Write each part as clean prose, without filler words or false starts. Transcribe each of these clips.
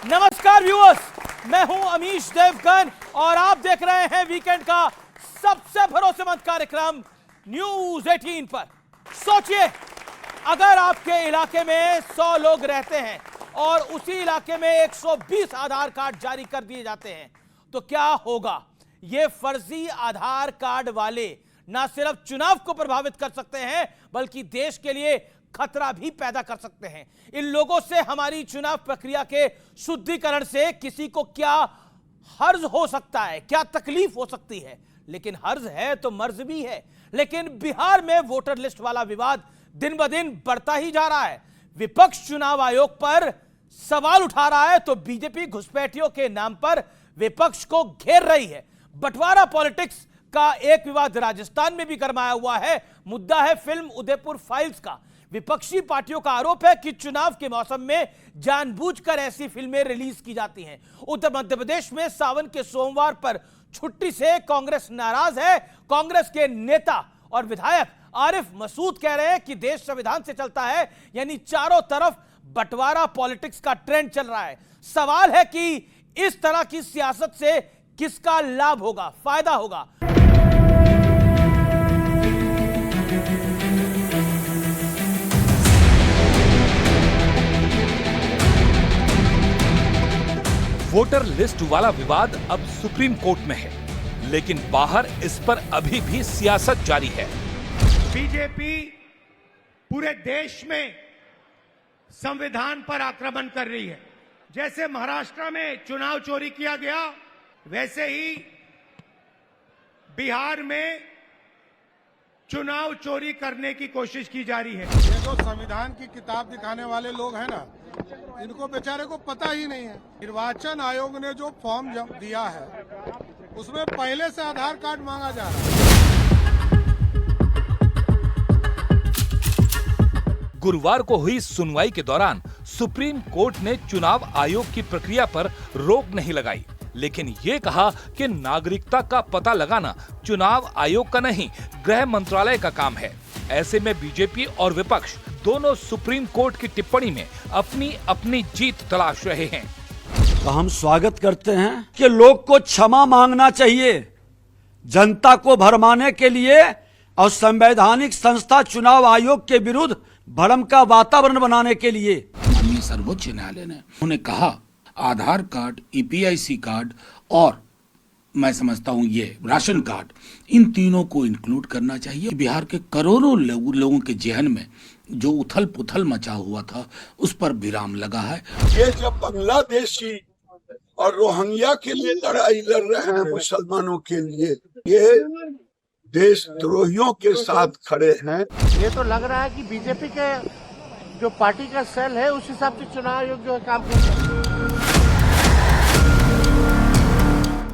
नमस्कार व्यूअर्स, मैं हूं अमीश देवगन और आप देख रहे हैं वीकेंड का सबसे भरोसेमंद कार्यक्रम न्यूज 18 पर। सोचिए, अगर आपके इलाके में 100 लोग रहते हैं और उसी इलाके में 120 आधार कार्ड जारी कर दिए जाते हैं तो क्या होगा। ये फर्जी आधार कार्ड वाले ना सिर्फ चुनाव को प्रभावित कर सकते हैं बल्कि देश के लिए खतरा भी पैदा कर सकते हैं। इन लोगों से हमारी चुनाव प्रक्रिया के शुद्धिकरण से किसी को क्या हर्ज हो सकता है, क्या तकलीफ हो सकती है। लेकिन हर्ज है तो मर्ज भी है। लेकिन बिहार में वोटर लिस्ट वाला विवाद दिन ब दिन बढ़ता ही जा रहा है। विपक्ष चुनाव आयोग पर सवाल उठा रहा है तो बीजेपी घुसपैठियों के नाम पर विपक्ष को घेर रही है। बंटवारा पॉलिटिक्स का एक विवाद राजस्थान में भी गरमाया हुआ है। मुद्दा है फिल्म उदयपुर फाइल्स का। विपक्षी पार्टियों का आरोप है कि चुनाव के मौसम में जानबूझकर ऐसी फिल्में रिलीज की जाती हैं। उत्तर मध्य प्रदेश में सावन के सोमवार पर छुट्टी से कांग्रेस नाराज है। कांग्रेस के नेता और विधायक आरिफ मसूद कह रहे हैं कि देश संविधान से चलता है, यानी चारों तरफ बंटवारा पॉलिटिक्स का ट्रेंड चल रहा है। सवाल है कि इस तरह की सियासत से किसका लाभ होगा, फायदा होगा। वोटर लिस्ट वाला विवाद अब सुप्रीम कोर्ट में है, लेकिन बाहर इस पर अभी भी सियासत जारी है। बीजेपी पूरे देश में संविधान पर आक्रमण कर रही है। जैसे महाराष्ट्र में चुनाव चोरी किया गया, वैसे ही बिहार में चुनाव चोरी करने की कोशिश की जा रही है। ये जो संविधान की किताब दिखाने वाले लोग हैं ना, इनको बेचारे को पता ही नहीं है। निर्वाचन आयोग ने जो फॉर्म दिया है उसमें पहले से आधार कार्ड मांगा जा रहा है। गुरुवार को हुई सुनवाई के दौरान सुप्रीम कोर्ट ने चुनाव आयोग की प्रक्रिया पर रोक नहीं लगाई, लेकिन ये कहा कि नागरिकता का पता लगाना चुनाव आयोग का नहीं, गृह मंत्रालय का काम है। ऐसे में बीजेपी और विपक्ष दोनों सुप्रीम कोर्ट की टिप्पणी में अपनी अपनी जीत तलाश रहे हैं। तो हम स्वागत करते हैं कि लोग को क्षमा मांगना चाहिए, जनता को भरमाने के लिए और संवैधानिक संस्था चुनाव आयोग के विरुद्ध भ्रम का वातावरण बनाने के लिए। माननीय सर्वोच्च न्यायालय ने उन्होंने कहा आधार कार्ड, ईपीआईसी कार्ड और मैं समझता हूं ये राशन कार्ड, इन तीनों को इंक्लूड करना चाहिए। बिहार के करोड़ों लोगों के जहन में जो उथल पुथल मचा हुआ था उस पर विराम लगा है। ये जब बांग्लादेशी और रोहिंग्या के लिए लड़ाई लड़ रहे हैं, मुसलमानों के लिए, ये देशद्रोहियों के साथ खड़े हैं। ये तो लग रहा है कि बीजेपी के जो पार्टी का सेल है उस हिसाब से चुनाव आयोग जो है काम कर रहा है।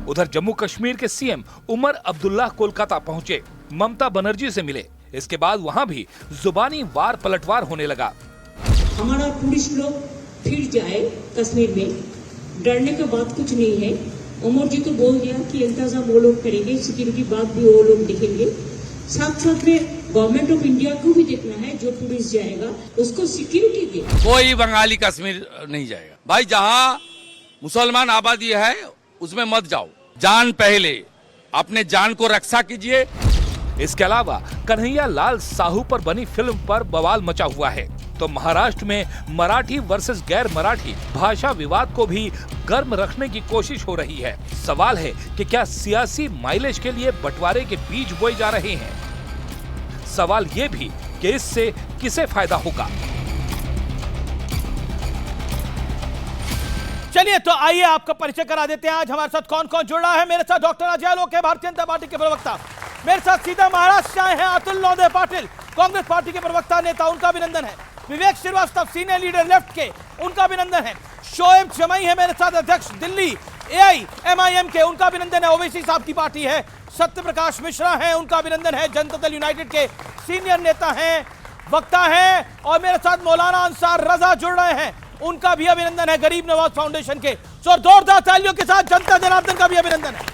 उधर जम्मू कश्मीर के सीएम उमर अब्दुल्ला कोलकाता पहुंचे, ममता बनर्जी से मिले। इसके बाद वहां भी जुबानी वार पलटवार होने लगा। हमारा टूरिस्ट लोग फिर जाए कश्मीर में, डरने का बात कुछ नहीं है। उमर जी तो बोल दिया कि इंतजाम वो लोग करेंगे, सिक्योरिटी बात भी वो लोग देखेंगे। साथ साथ में गवर्नमेंट ऑफ इंडिया को भी देखना है, जो टूरिस्ट जाएगा उसको सिक्योरिटी दे। कोई बंगाली कश्मीर नहीं जाएगा भाई। जहाँ मुसलमान आबादी है उसमें मत जाओ। जान पहले, अपने जान को रक्षा कीजिए। इसके अलावा कन्हैया लाल साहू पर बनी फिल्म पर बवाल मचा हुआ है, तो महाराष्ट्र में मराठी वर्सेस गैर मराठी भाषा विवाद को भी गर्म रखने की कोशिश हो रही है। सवाल है कि क्या सियासी माइलेज के लिए बंटवारे के बीज बोए जा रहे हैं। सवाल ये भी कि इससे किसे फायदा होगा। चलिए तो आइए आपका परिचय करा देते हैं। आज हमारे साथ कौन कौन जुड़ रहा है। मेरे साथ डॉक्टर अजय लोक है, भारतीय जनता पार्टी के प्रवक्ता। मेरे साथ सीधा महाराष्ट्र से आए हैं अतुल लोंढे पाटिल, कांग्रेस पार्टी के प्रवक्ता नेता, उनका अभिनंदन है। विवेक श्रीवास्तव, सीनियर लीडर लेफ्ट के, उनका अभिनंदन है। शोएब जमई है मेरे साथ, अध्यक्ष दिल्ली AIMIM के, उनका अभिनंदन है। ओवैसी साहब की पार्टी है। सत्य प्रकाश मिश्रा है, उनका अभिनंदन है। जनता दल यूनाइटेड के सीनियर नेता हैं, वक्ता हैं। और मेरे साथ मौलाना अंसार रजा जुड़ रहे हैं, उनका भी अभिनंदन है, गरीब नवाज फाउंडेशन के। सो जोरदार तालियों के साथ जनता जनार्दन का भी अभिनंदन है।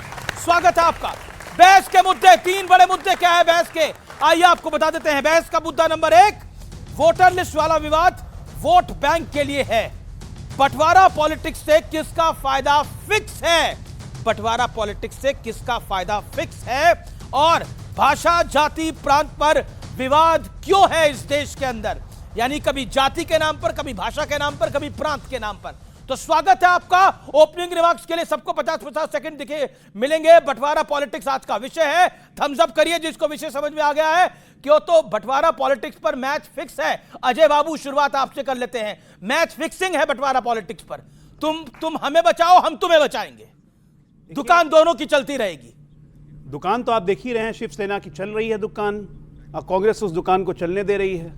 स्वागत है आपका। बहस के मुद्दे, 3 बड़े मुद्दे क्या है बहस के, आइए आपको बता देते हैं। बहस का मुद्दा नंबर 1, वोटर लिस्ट वाला विवाद वोट बैंक के लिए है। बंटवारा पॉलिटिक्स से किसका फायदा फिक्स है, बंटवारा पॉलिटिक्स से किसका फायदा फिक्स है, और भाषा, जाति, प्रांत पर विवाद क्यों है इस देश के अंदर, यानी कभी जाति के नाम पर, कभी भाषा के नाम पर, कभी प्रांत के नाम पर। तो स्वागत है आपका। ओपनिंग रिमार्क्स के लिए सबको 50-50 सेकंड दिखे मिलेंगे। बंटवारा पॉलिटिक्स आज का विषय है। थम्स अप करिए जिसको विषय समझ में आ गया है। क्यों तो बंटवारा पॉलिटिक्स पर मैच फिक्स है। अजय बाबू, शुरुआत आपसे कर लेते हैं। मैच फिक्सिंग है बंटवारा पॉलिटिक्स पर। तुम हमें बचाओ, हम तुम्हें बचाएंगे। दुकान दोनों की चलती रहेगी। दुकान तो आप देख ही रहे हैं, शिवसेना की चल रही है दुकान, और कांग्रेस उस दुकान को चलने दे रही है,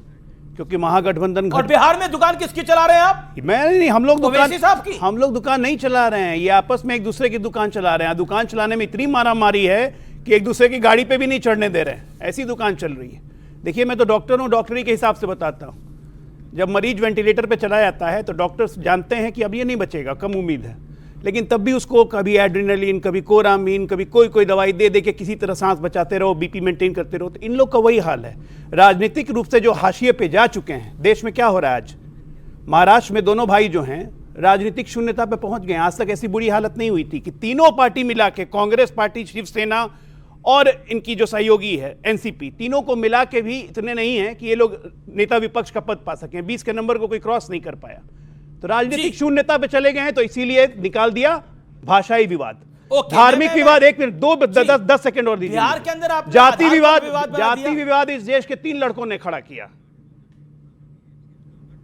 क्योंकि महागठबंधन। और बिहार में दुकान किसकी चला रहे हैं आप? मैं नहीं, हम लोग दुकान, साहब की। हम लोग दुकान नहीं चला रहे हैं, ये आपस में एक दूसरे की दुकान चला रहे हैं। दुकान चलाने में इतनी मारामारी है कि एक दूसरे की गाड़ी पे भी नहीं चढ़ने दे रहे हैं, ऐसी दुकान चल रही है। देखिए, मैं तो डॉक्टर हूँ, डॉक्टरी के हिसाब से बताता हूँ। जब मरीज वेंटिलेटर पे चला जाता है तो डॉक्टर्स जानते हैं कि अब ये नहीं बचेगा, कम उम्मीद है, लेकिन तब भी उसको कभी एड्रेनलिन, कभी कोरामीन, कभी कोई दवाई दे दे के किसी तरह सांस बचाते रहो, बीपी मेंटेन करते रहो। तो इन लोग का वही हाल है। राजनीतिक रूप से जो हाशिए पे जा चुके हैं, देश में क्या हो रहा है आज, महाराष्ट्र में दोनों भाई जो हैं राजनीतिक शून्यता पे पहुंच गए। आज तक ऐसी बुरी हालत नहीं हुई थी कि तीनों पार्टी मिला के, कांग्रेस पार्टी, शिवसेना और इनकी जो सहयोगी है एनसीपी, तीनों को मिला के भी इतने नहीं है कि ये लोग नेता विपक्ष का पद पा सकें। 20 के नंबर को कोई क्रॉस नहीं कर पाया। तो राजनीतिक शून्यता पे चले गए हैं, तो इसीलिए निकाल दिया भाषाई विवाद, धार्मिक विवाद। 1 मिनट 10 सेकंड और दीजिए। बिहार के अंदर आप जाति विवाद इस देश के 3 लड़कों ने खड़ा किया।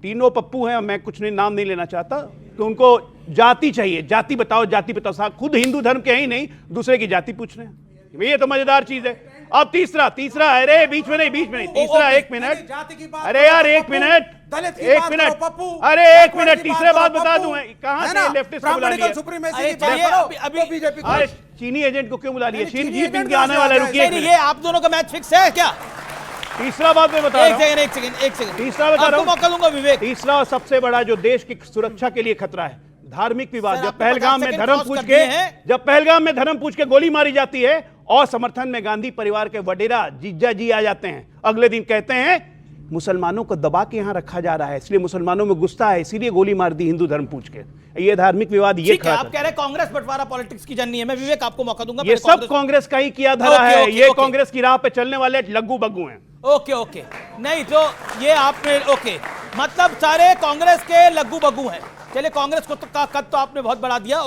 तीनों पप्पू हैं, मैं कुछ नहीं नाम नहीं लेना चाहता। तो उनको जाति चाहिए, जाति बताओ, जाति बताओ। साहब खुद हिंदू धर्म के ही नहीं, दूसरे की जाति पूछ रहे हैं। ये तो मजेदार चीज है। अब तीसरा, अरे बीच में नहीं, तीसरा 1 मिनट, अरे यार 1 मिनट, 1 मिनट, अरे 1 मिनट, तीसरे बात बता दूं। कहां से लेफ्टिस्ट को बुला लिया? अभी चीनी एजेंट को क्यों बुला लिया? चीन जीत आने वाला, रुकिए। ये आप दोनों का मैच फिक्स है क्या? तीसरा बात मैं बता रहा हूं। एक सेकंड तीसरा बता रहा हूं, मौका दूंगा विवेक। तीसरा और सबसे बड़ा जो देश की सुरक्षा के लिए खतरा है, धार्मिक विवाद। जब पहलगाम में धर्म पूछ के गोली मारी जाती है और समर्थन में गांधी परिवार के वडेरा जीजा जी आ जाते हैं, अगले दिन कहते हैं मुसलमानों को दबा के यहां रखा जा रहा है, इसलिए मुसलमानों में गुस्सा है, इसीलिए गोली मार दी हिंदू धर्म पूछ के। ये धार्मिक विवाद, ये खड़ा। आप कह रहे हैं कांग्रेस बंटवारा पॉलिटिक्स की जन्नी है। मैं विवेक आपको मौका दूंगा। ये सब कांग्रेस का ही किया धरा है। ये कांग्रेस की राह पे चलने वाले लग्गू बग्गू हैं। ओके नहीं तो ये आपने मतलब सारे कांग्रेस के लग्गू बग्गू हैं। चलिए, कांग्रेस को का कद तो आपने बहुत बढ़ा दिया।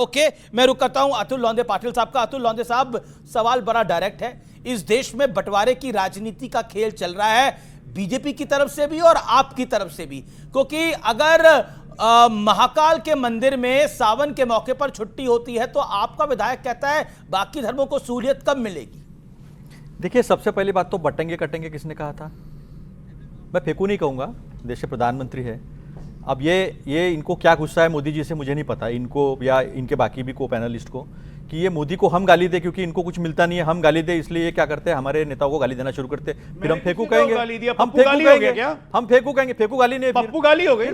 मैं रुक करता हूं अतुल लोंदे पाटिल साहब का। अतुल लोंदे साहब, सवाल बड़ा डायरेक्ट है। इस देश में बंटवारे की राजनीति का खेल चल रहा है, बीजेपी की तरफ से भी और आपकी तरफ से भी, क्योंकि अगर महाकाल के मंदिर में सावन के मौके पर छुट्टी होती है तो आपका विधायक कहता है बाकी धर्मों को सहूलियत कब मिलेगी? देखिए, सबसे पहली बात तो बटेंगे कटेंगे किसने कहा था? मैं फेंकू नहीं कहूंगा, देश के प्रधानमंत्री है। अब ये इनको क्या गुस्सा है मोदी जी से मुझे नहीं पता, इनको या इनके बाकी भी को पैनलिस्ट को, कि ये मोदी को हम गाली दे क्योंकि इनको कुछ मिलता नहीं है, हम गाली दे, इसलिए ये क्या करते हैं, हमारे नेताओं को गाली देना शुरू करते हैं। फिर हम फेंकू कहेंगे, हम फेंकू कहेंगे, फेंकू गाली नहीं, पप्पू गाली हो गई,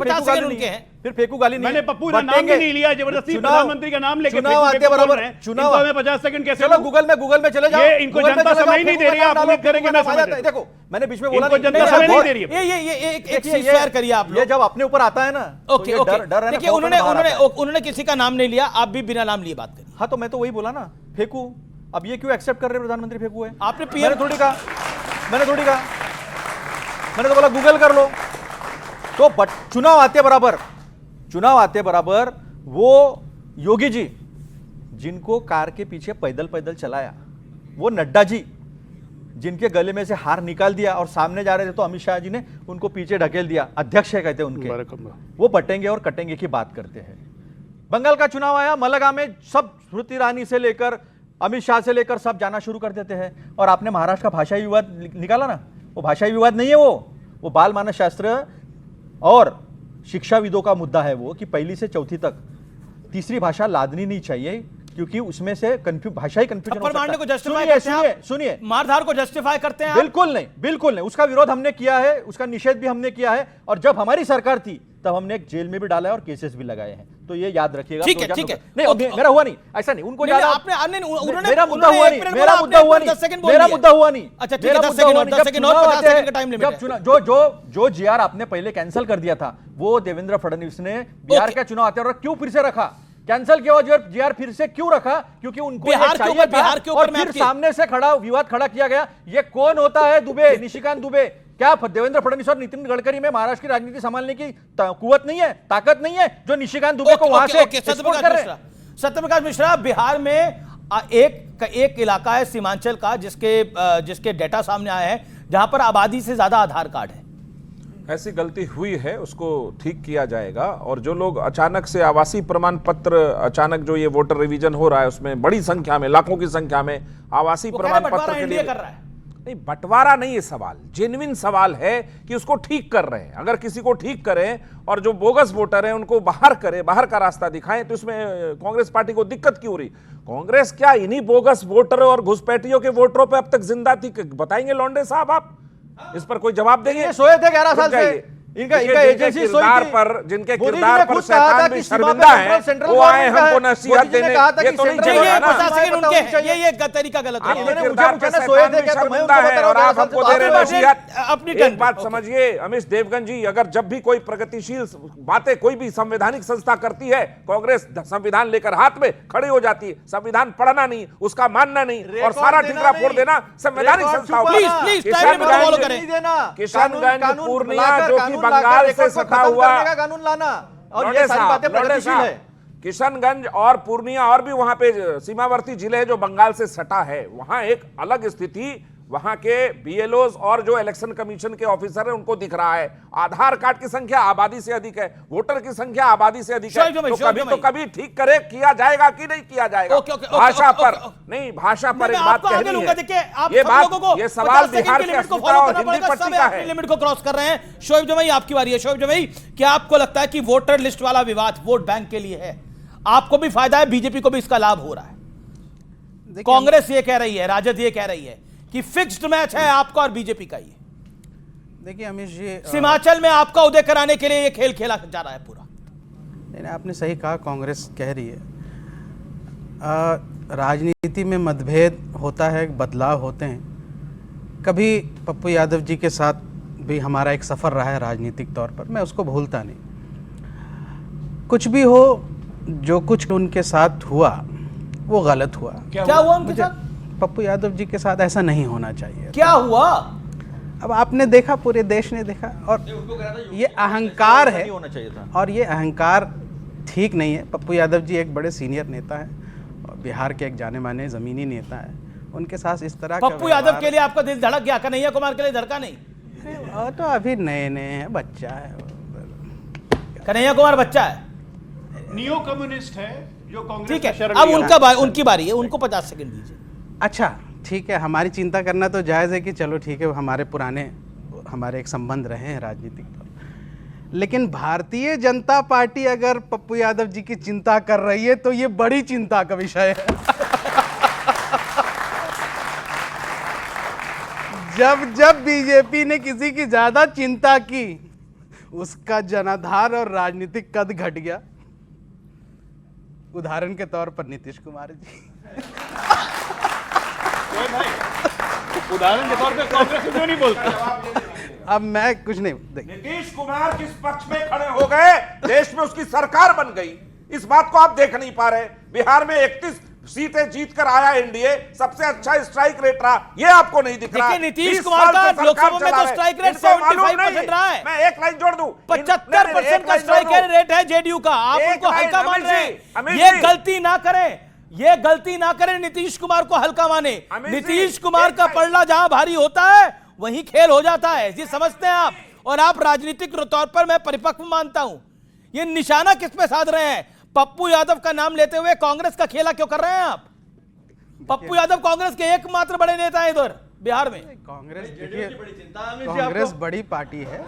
फिर फेंकू गाली नहीं। मैंने पप्पू का नाम भी नहीं लिया, जबरदस्ती प्रधानमंत्री का नाम लेके चुनाव आते बराबर है। चुनाव में 50 सेकंड कैसे? चलो गूगल में चले जाओ। इनको जनता समय नहीं दे रही है, आप उम्मीद करेंगे मैं समझ जाता। देखो, मैंने बीच में बोला जनता समय नहीं दे रही है। ये करिए आप, ये जब अपने ऊपर आता है ना, देखिए उन्होंने किसी का नाम नहीं लिया, आप भी बिना नाम लिए बात करिए। हाँ, तो मैं तो वही बोला ना, फेंकू। अब ये क्यों एक्सेप्ट कर रहे प्रधानमंत्री फेंकू है? आपने मैंने थोड़ी कहा, मैंने तो बोला गूगल कर लो। तो चुनाव आते बराबर वो योगी जी जिनको कार के पीछे पैदल चलाया, वो नड्डा जी जिनके गले में से हार निकाल दिया और सामने जा रहे थे तो अमित शाह जी ने उनको पीछे ढकेल दिया, अध्यक्ष है कहते उनके, वो बटेंगे और कटेंगे की बात करते हैं। बंगाल का चुनाव आया, मलगा में सब स्मृति ईरानी से लेकर अमित शाह से लेकर सब जाना शुरू कर देते हैं। और आपने महाराष्ट्र का भाषाई विवाद निकाला ना, वो भाषाई विवाद नहीं है, वो बाल मानस शास्त्र और शिक्षाविदों का मुद्दा है वो, कि पहली से चौथी तक तीसरी भाषा लादनी नहीं चाहिए, क्योंकि उसमें से भाषाई कंफ्यूजन हो सकता है। को जस्टिफाई करते हैं, सुनिए, मारधार को जस्टिफाई करते हैं। बिल्कुल नहीं, उसका विरोध हमने किया है, उसका निषेध भी हमने किया है, और जब हमारी सरकार थी तब हमने एक जेल में भी डाला है और केसेस भी लगाए हैं। तो ये याद रखिएगा। ठीक है, ठीक है। नहीं, मेरा हुआ नहीं, ऐसा नहीं, उनको नहीं, ज्यादा मेरा मुद्दा हुआ नहीं, मेरा मुद्दा हुआ नहीं, मेरा मुद्दा हुआ नहीं। अच्छा ठीक है, 10 सेकंड और 10 सेकंड और 50 सेकंड का टाइम लिमिट है। चुनाव जो जीआर आपने पहले कैंसिल कर दिया था, वो देवेंद्र फडणवीस ने बिहार का चुनाव आते और क्यों फिर से रखा, कैंसिल किया हुआ जीआर फिर से क्यों रखा? क्योंकि उनको बिहार के ऊपर फिर सामने से खड़ा विवाद खड़ा किया गया। ये कौन होता है दुबे, निशिकांत दुबे? क्या देवेंद्र फडणवीस और नितिन गडकरी में महाराष्ट्र की राजनीति संभालने की कुवत नहीं है, ताकत नहीं है, जो निशिकांत दुबे को वहां से एक्सपोर्ट कर रहे हैं? सत्यप्रकाश मिश्रा, बिहार में एक इलाका है सीमांचल का जिसके डेटा सामने आए हैं जहां पर आबादी से ज्यादा आधार कार्ड है। ऐसी गलती हुई है, उसको ठीक किया जाएगा। और जो लोग अचानक से आवासीय प्रमाण पत्र, अचानक जो ये वोटर रिवीजन हो रहा है उसमें बड़ी संख्या में, लाखों की संख्या में आवासीय प्रमाण पत्र के लिए कर रहा है। नहीं, बंटवारा नहीं, ये सवाल जेन्युइन सवाल है कि उसको ठीक कर रहे हैं। अगर किसी को ठीक करें और जो बोगस वोटर हैं उनको बाहर करें, बाहर का रास्ता दिखाएं, तो इसमें कांग्रेस पार्टी को दिक्कत क्यों हो रही? कांग्रेस क्या इन्हीं बोगस वोटर और घुसपैठियों के वोटरों पे अब तक जिंदा थी? बताएंगे लौंडे साहब आप? इस पर कोई जवाब देंगे? सोए थे 11 साल से, इनका एजेंसी जिनके किरदार पर शैतान भी शर्मिंदा है, वो आए हमको नसीहत देने। ये तो नहीं चलेगा ना, ये तरीका गलत है। किरदार पर शैतान भी शर्मिंदा है और आप हमको दे रहे नसीहत। एक बात समझिए अमीश देवगन जी, अगर जब भी कोई प्रगतिशील बातें कोई भी संवैधानिक संस्था करती है, कांग्रेस संविधान लेकर हाथ में खड़ी हो जाती है। संविधान पढ़ना नहीं, उसका मानना नहीं और सारा ठिकरा फोड़ देना संवैधानिक संस्थाओं का। किशनगंज, पूर्णिया जो कि बंगाल से सटा हुआ कानून लाना, और ये सारी बातें प्रगतिशील है। किशनगंज और पूर्णिया और भी वहां पे सीमावर्ती जिले जो बंगाल से सटा है, वहां एक अलग स्थिति वहां के बीएलओज और जो इलेक्शन कमीशन के ऑफिसर हैं उनको दिख रहा है। आधार कार्ड की संख्या आबादी से अधिक है, वोटर की संख्या आबादी से अधिक है, तो कभी ठीक करे किया जाएगा कि नहीं किया जाएगा? भाषा पर नहीं, भाषा पर एक बात कहनी है। ये बात, ये सवाल बिहार के अस्मिता और हिंदी पट्टी का है। लिमिट को क्रॉस कर रहे हैं। शोएब जमई, आपकी बारी है। शोएब जमई, क्या आपको लगता है कि वोटर लिस्ट वाला विवाद वोट बैंक के लिए है? आपको भी फायदा है, बीजेपी को भी इसका लाभ हो रहा है। कांग्रेस ये कह रही है, राजद ये कह रही है कि फिक्स्ड मैच है आपका और बीजेपी का। ये देखिए अमीश जी, सीमांचल में आपका उदय कराने के लिए ये खेल खेला जा रहा है पूरा। नहीं, आपने सही कहा, कांग्रेस कह रही है। राजनीति में मतभेद होता है, बदलाव होते हैं। कभी पप्पू यादव जी के साथ भी हमारा एक सफ़र रहा है राजनीतिक तौर पर, मैं उसको भूलता नहीं। कुछ भी हो, जो कुछ उनके साथ हुआ वो गलत हुआ। क्या हुआ उनके साथ? पप्पू यादव जी के साथ ऐसा नहीं होना चाहिए। क्या हुआ? अब आपने देखा, पूरे देश ने देखा, और ये अहंकार है होना चाहिए था, और ये अहंकार ठीक नहीं है। पप्पू यादव जी एक बड़े सीनियर नेता हैं और बिहार के एक जाने माने जमीनी नेता हैं। उनके साथ इस तरह का पप्पू यादव के लिए आपका दिल धड़क गया? कन्हैया कुमार के लिए धड़का नहीं? और तो अभी नए नए हैं, बच्चा है। कन्हैया कुमार बच्चा है, नियो कम्युनिस्ट है जो कांग्रेस। ठीक है, अब उनकी बारी है, उनको 50 सेकंड दीजिए। अच्छा ठीक है, हमारी चिंता करना तो जायज़ है कि चलो ठीक है, हमारे एक संबंध रहे हैं राजनीतिक तौर। लेकिन भारतीय जनता पार्टी अगर पप्पू यादव जी की चिंता कर रही है तो ये बड़ी चिंता का विषय है। जब बीजेपी ने किसी की ज्यादा चिंता की, उसका जनाधार और राजनीतिक कद घट गया। उदाहरण के तौर पर नीतीश कुमार जी। उदाहरण के तौर पे कांग्रेस क्यों नहीं बोलते? अब मैं कुछ नहीं, नीतीश कुमार किस पक्ष में खड़े हो गए, देश में उसकी सरकार बन गई, इस बात को आप देख नहीं पा रहे। बिहार में 31 सीटें जीतकर आया एनडीए, सबसे अच्छा स्ट्राइक रेट रहा, ये आपको नहीं दिख रहा। नीतीश कुमार का लोकसभा में तो स्ट्राइक रेट 75% रहा है। मैं एक लाइन जोड़ दूं, 75% का स्ट्राइक रेट है जेडीयू का। आप उनको हल्का मान रहे हैं, ये गलती ना करें, ये गलती ना करें नीतीश कुमार को हल्का माने। नीतीश कुमार का पलड़ा जहां भारी होता है वहीं खेल हो जाता है, जी समझते हैं आप। और आप राजनीतिक तौर पर मैं परिपक्व मानता हूं। ये निशाना किस पे साध रहे हैं? पप्पू यादव का नाम लेते हुए कांग्रेस का खेला क्यों कर रहे हैं आप? पप्पू यादव कांग्रेस के एकमात्र बड़े नेता है इधर बिहार में। कांग्रेस बड़ी पार्टी है,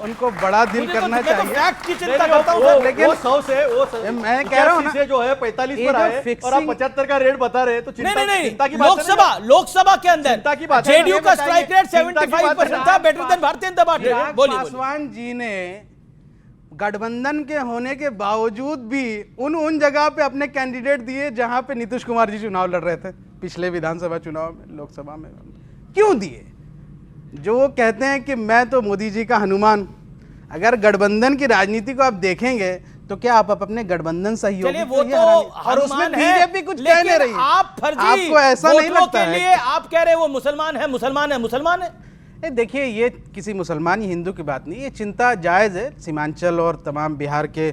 उनको बड़ा दिल करना चाहिए। फैक्ट की चिंता करता हूं, लेकिन वो 100 से मैं कह रहा हूं ना, जो है 45 पर आए और आप 75 का रेट बता रहे हैं, तो चिंता की बात। लोकसभा के अंदर जेडीयू का स्ट्राइक रेट 75% था, better than Bharatiya Janata party. Paswan ji ने गठबंधन के होने के बावजूद भी उन जगह पे अपने कैंडिडेट दिए जहां पे नीतीश कुमार जी चुनाव लड़ रहे थे पिछले विधानसभा चुनाव में, लोकसभा में। क्यों दिए? जो वो कहते हैं कि मैं तो मोदी जी का हनुमान। अगर गठबंधन की राजनीति को आप देखेंगे तो क्या आप अपने गठबंधन सहयोगी वो तो और उसमें बीजेपी कुछ कह नहीं रही। आप फर्जी आपको ऐसा नहीं लगता है लिए आप कह रहे हैं वो मुसलमान है, मुसलमान है, मुसलमान है? देखिए, ये किसी मुसलमान या हिंदू की बात नहीं, ये चिंता जायज है सीमांचल और तमाम बिहार के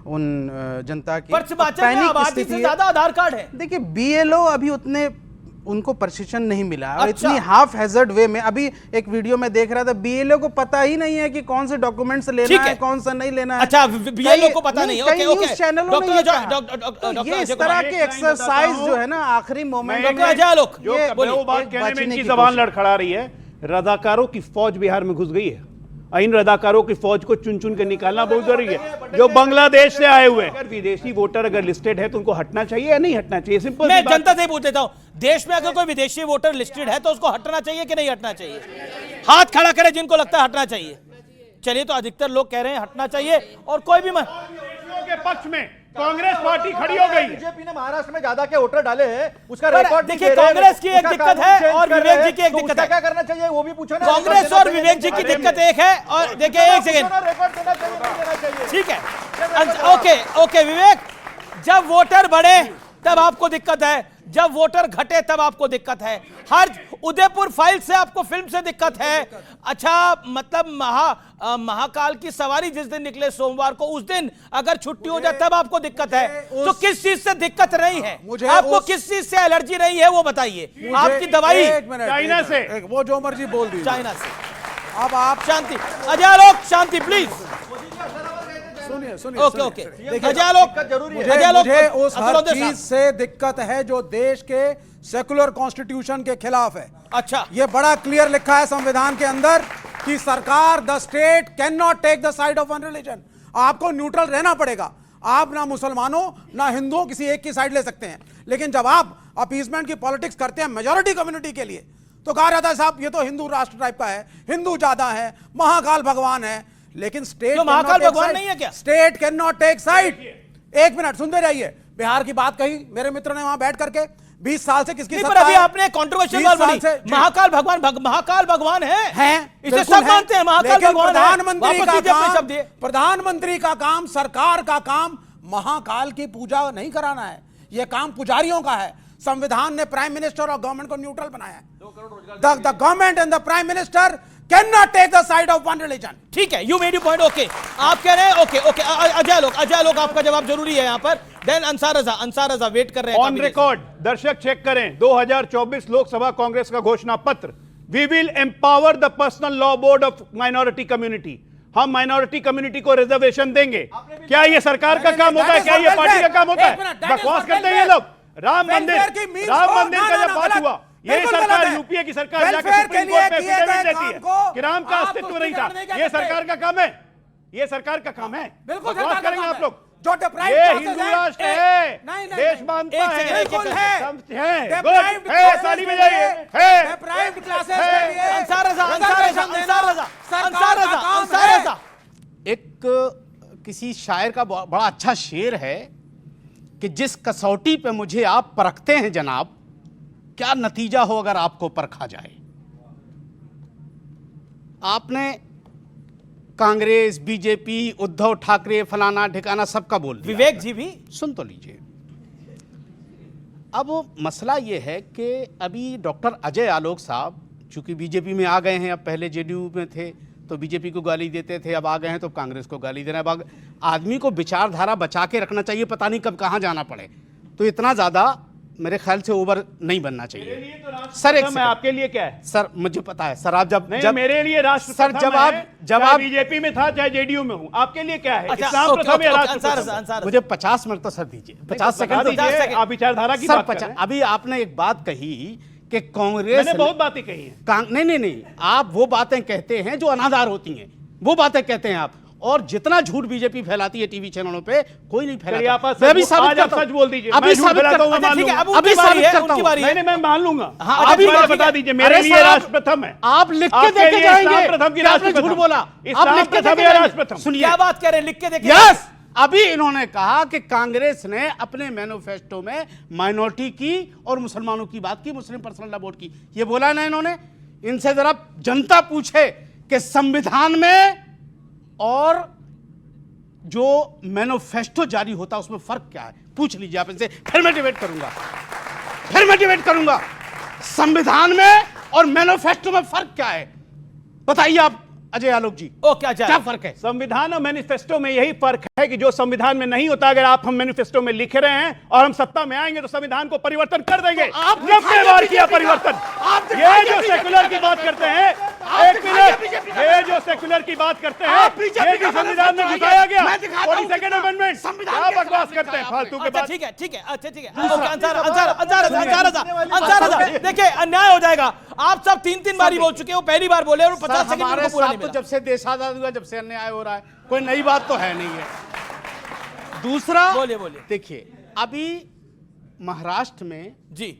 उन जनता की। आबादी से ज्यादा आधार कार्ड है। देखिए, बीएलओ अभी उतने उनको प्रशिक्षण नहीं मिला और इतनी हाफ हैजर्ड वे में। अभी एक वीडियो में देख रहा था, बीएलओ को पता ही नहीं है कि कौन से डॉक्यूमेंट्स लेना है, कौन सा नहीं लेना है। अच्छा, बीएलओ को पता नहीं। ओके, न्यूज़ चैनलों में ये इस तरह के एक्सरसाइज जो है ना आखिरी मोमेंट में, वो बात कहने में इनकी जबान लड़खड़ा रही है। रजाकारों की फौज बिहार में घुस गई है। इन रजाकारों की फौज को चुन चुन के निकालना बहुत जरूरी है, जो बांग्लादेश से आए हुए। अगर विदेशी वोटर अगर लिस्टेड है तो उनको हटना चाहिए या नहीं हटना चाहिए? सिंपल। मैं जनता से पूछ लेता हूं, देश में अगर कोई विदेशी वोटर लिस्टेड है तो उसको हटना चाहिए कि नहीं हटना चाहिए? हाथ खड़ा करें जिनको लगता है हटना चाहिए। चलिए, तो अधिकतर लोग कह रहे हैं हटना चाहिए और कोई भी के पक्ष में कांग्रेस पार्टी खड़ी हो गई। बीजेपी ने महाराष्ट्र में ज्यादा के वोटर डाले हैं, उसका रिकॉर्ड देखिए। कांग्रेस की एक दिक्कत है और विवेक जी की एक दिक्कत है। क्या करना चाहिए वो भी पूछो ना। कांग्रेस और विवेक जी की दिक्कत एक है। और देखिए, एक सेकंड, ठीक है, ओके ओके विवेक, जब वोटर बढ़े तब आपको दिक्कत है, जब वोटर घटे तब आपको दिक्कत है। हर उदयपुर फाइल से आपको फिल्म से दिक्कत है। अच्छा, मतलब महाकाल की सवारी जिस दिन निकले सोमवार को, उस दिन अगर छुट्टी हो जाए तब आपको दिक्कत है। तो किस चीज से दिक्कत नहीं है? आपको किस चीज से एलर्जी नहीं है वो बताइए। आपकी दवाई चाइना से, वो जो मर्जी बोल दी, चाइना से। अब आप शांति, अजय लोग शांति प्लीज। सुनिए ओके ओके, मुझे उस हर चीज से दिक्कत है जो देश के सेकुलर कॉन्स्टिट्यूशन के खिलाफ है। अच्छा, ये बड़ा क्लियर लिखा है संविधान के अंदर कि सरकार, the state can not take the side of one religion. आपको न्यूट्रल रहना पड़ेगा। आप ना मुसलमानों ना हिंदुओं किसी एक की साइड ले सकते हैं, लेकिन जब आप अपीसमेंट की पॉलिटिक्स करते हैं मेजॉरिटी कम्युनिटी के लिए तो कहा जाता है साहब ये तो हिंदू राष्ट्र टाइप का है, हिंदू ज्यादा है, महाकाल भगवान है। लेकिन स्टेट महाकाल भगवान नहीं है क्या? State can not take side. एक मिनट सुनते रहिए। बिहार की बात कही मेरे मित्र ने वहां बैठ करके, 20 साल से किसकी सत्ता है? अभी आपने कंट्रोवर्शियल बात बोली। महाकाल भगवान है, इसे सब मानते हैं महाकाल भगवान। प्रधानमंत्री का काम, सरकार का काम महाकाल की पूजा नहीं कराना है, यह काम पुजारियों का है। संविधान ने प्राइम मिनिस्टर और गवर्नमेंट को न्यूट्रल बनाया है। The government and the prime minister can not take the side of one religion. ठीक है, you made your point. Okay, आप कह रहे हैं ओके ओके। अजय लोग आपका जवाब जरूरी है यहाँ पर। देन अंसार रजा वेट कर रहे हैं ऑन रिकॉर्ड। दर्शक चेक करें 2024 लोकसभा कांग्रेस का घोषणा पत्र। We will empower the personal law board of minority community. हम माइनॉरिटी कम्युनिटी को रिजर्वेशन देंगे। क्या ये सरकार का काम होता है? क्या ये पार्टी का काम होता है? बकवास करते हैं ये लोग। राम मंदिर का जब बात हुआ, ये सरकार, यूपीए की सरकार जाकर सुप्रीम कोर्ट में एफिडेविट देती है कि राम का अस्तित्व नहीं था। ये सरकार का काम है, ये सरकार का काम है। बकवास करेंगे आप लोग। ये हिंदू राष्ट्र है, देश मानता है, ताली बजाइए। एक किसी शायर का बड़ा अच्छा शेर है कि जिस कसौटी पे मुझे आप परखते हैं जनाब, क्या नतीजा हो अगर आपको परखा जाए। आपने कांग्रेस, बीजेपी, उद्धव ठाकरे, फलाना ठिकाना सबका बोल दिया। विवेक जी भी सुन तो लीजिए। अब मसला ये है कि अभी डॉक्टर अजय आलोक साहब चूंकि बीजेपी में आ गए हैं, अब पहले जेडीयू में थे तो बीजेपी को गाली देते थे, अब आ गए हैं तो कांग्रेस को गाली दे रहे हैं। अब आदमी को विचारधारा बचा के रखना चाहिए, पता नहीं कब कहाँ जाना पड़े। तो इतना ज़्यादा मेरे ख्याल से ओवर नहीं बनना चाहिए। सर एक मैं आपके लिए क्या है? सर मुझे पता है सर, आप जब मेरे लिए राष्ट्र सर जब आप बीजेपी में था चाहे जेडीयू में हूं, आपके लिए क्या है? इस्लाम प्रथम या राष्ट्र? मुझे 50 मिनट तो सर दीजिए, 50 सेकंड। आप विचारधारा की बात कर रहे हैं। अभी आपने एक बात कही कि कांग्रेस, मैंने बहुत बातें कही हैं। नहीं, आप वो बातें कहते हैं जो अनादार होती हैं, वो बातें कहते हैं आप। और जितना झूठ बीजेपी फैलाती है टीवी चैनलों पे कोई नहीं चलिए फैलाता। आप आज मैं भी सच- साबित आज आप करता हूं। सच बोल दीजिए। अभी मैं झूठ साबित फैलाता हूं, करता मैं हूं। मान ठीक है, लूंगा। अब उनकी अभी बारी साबित है, करता उनकी हूं। बारी है। नहीं मैं मान लूंगा। हाँ, आप अभी मुझे बात बता है। दीजिए, मेरे अरे लिए साहब, राष्ट्र प्रथम है। आप लिख के आपके देके लिए जाएंगे इस्लाम प्रथम की कि आपने राष्ट्र झूठ प्रथम। बोला। आप इस्लाम लिख के प्रथम देके या जाएंगे। राष्ट्र प्रथम? सुनिए, क्या बात कह रहे हैं, लिख के देखिए। यस, अभी इन्होंने कहा कि कांग्रेस ने अपने मैनिफेस्टो में माइनॉरिटी की और मुसलमानों की बात की, मुस्लिम पर्सनल लॉ बोर्ड की। ये बोला ना इन्होंने। इनसे जरा जनता पूछे कि संविधान में और जो मैनिफेस्टो जारी होता है उसमें फर्क क्या है, पूछ लीजिए आप इनसे। फिर मैं डिबेट करूंगा संविधान में और मैनिफेस्टो में फर्क क्या है, बताइए आप अजय आलोक जी। क्या फर्क है? संविधान और मैनिफेस्टो में यही फर्क है कि जो संविधान में नहीं होता, अगर आप हम मैनिफेस्टो में लिख रहे हैं और हम सत्ता में आएंगे तो संविधान को परिवर्तन कर देंगे। तो आप 90 बार किया परिवर्तन। ये जो सेकुलर की बात करते हैं, एक मिनट, ये जो सेकुलर की बात करते हैं, ये भी संविधान में घुसाया गया। 42nd amendment. क्या बकवास करते हैं फालतू के बात। ठीक है, अच्छा ठीक है। देखिए अन्याय हो जाएगा। आप सब 3 बारी बोल चुके हो, पहली बार बोले और 50 सेकंड हमारे उनको पूरा साथ नहीं तो मिला। जब से देश आजाद हुआ, जब से अन्याय हो रहा है, कोई नई बात तो है नहीं है। दूसरा, बोलिए। देखिए, अभी महाराष्ट्र में जी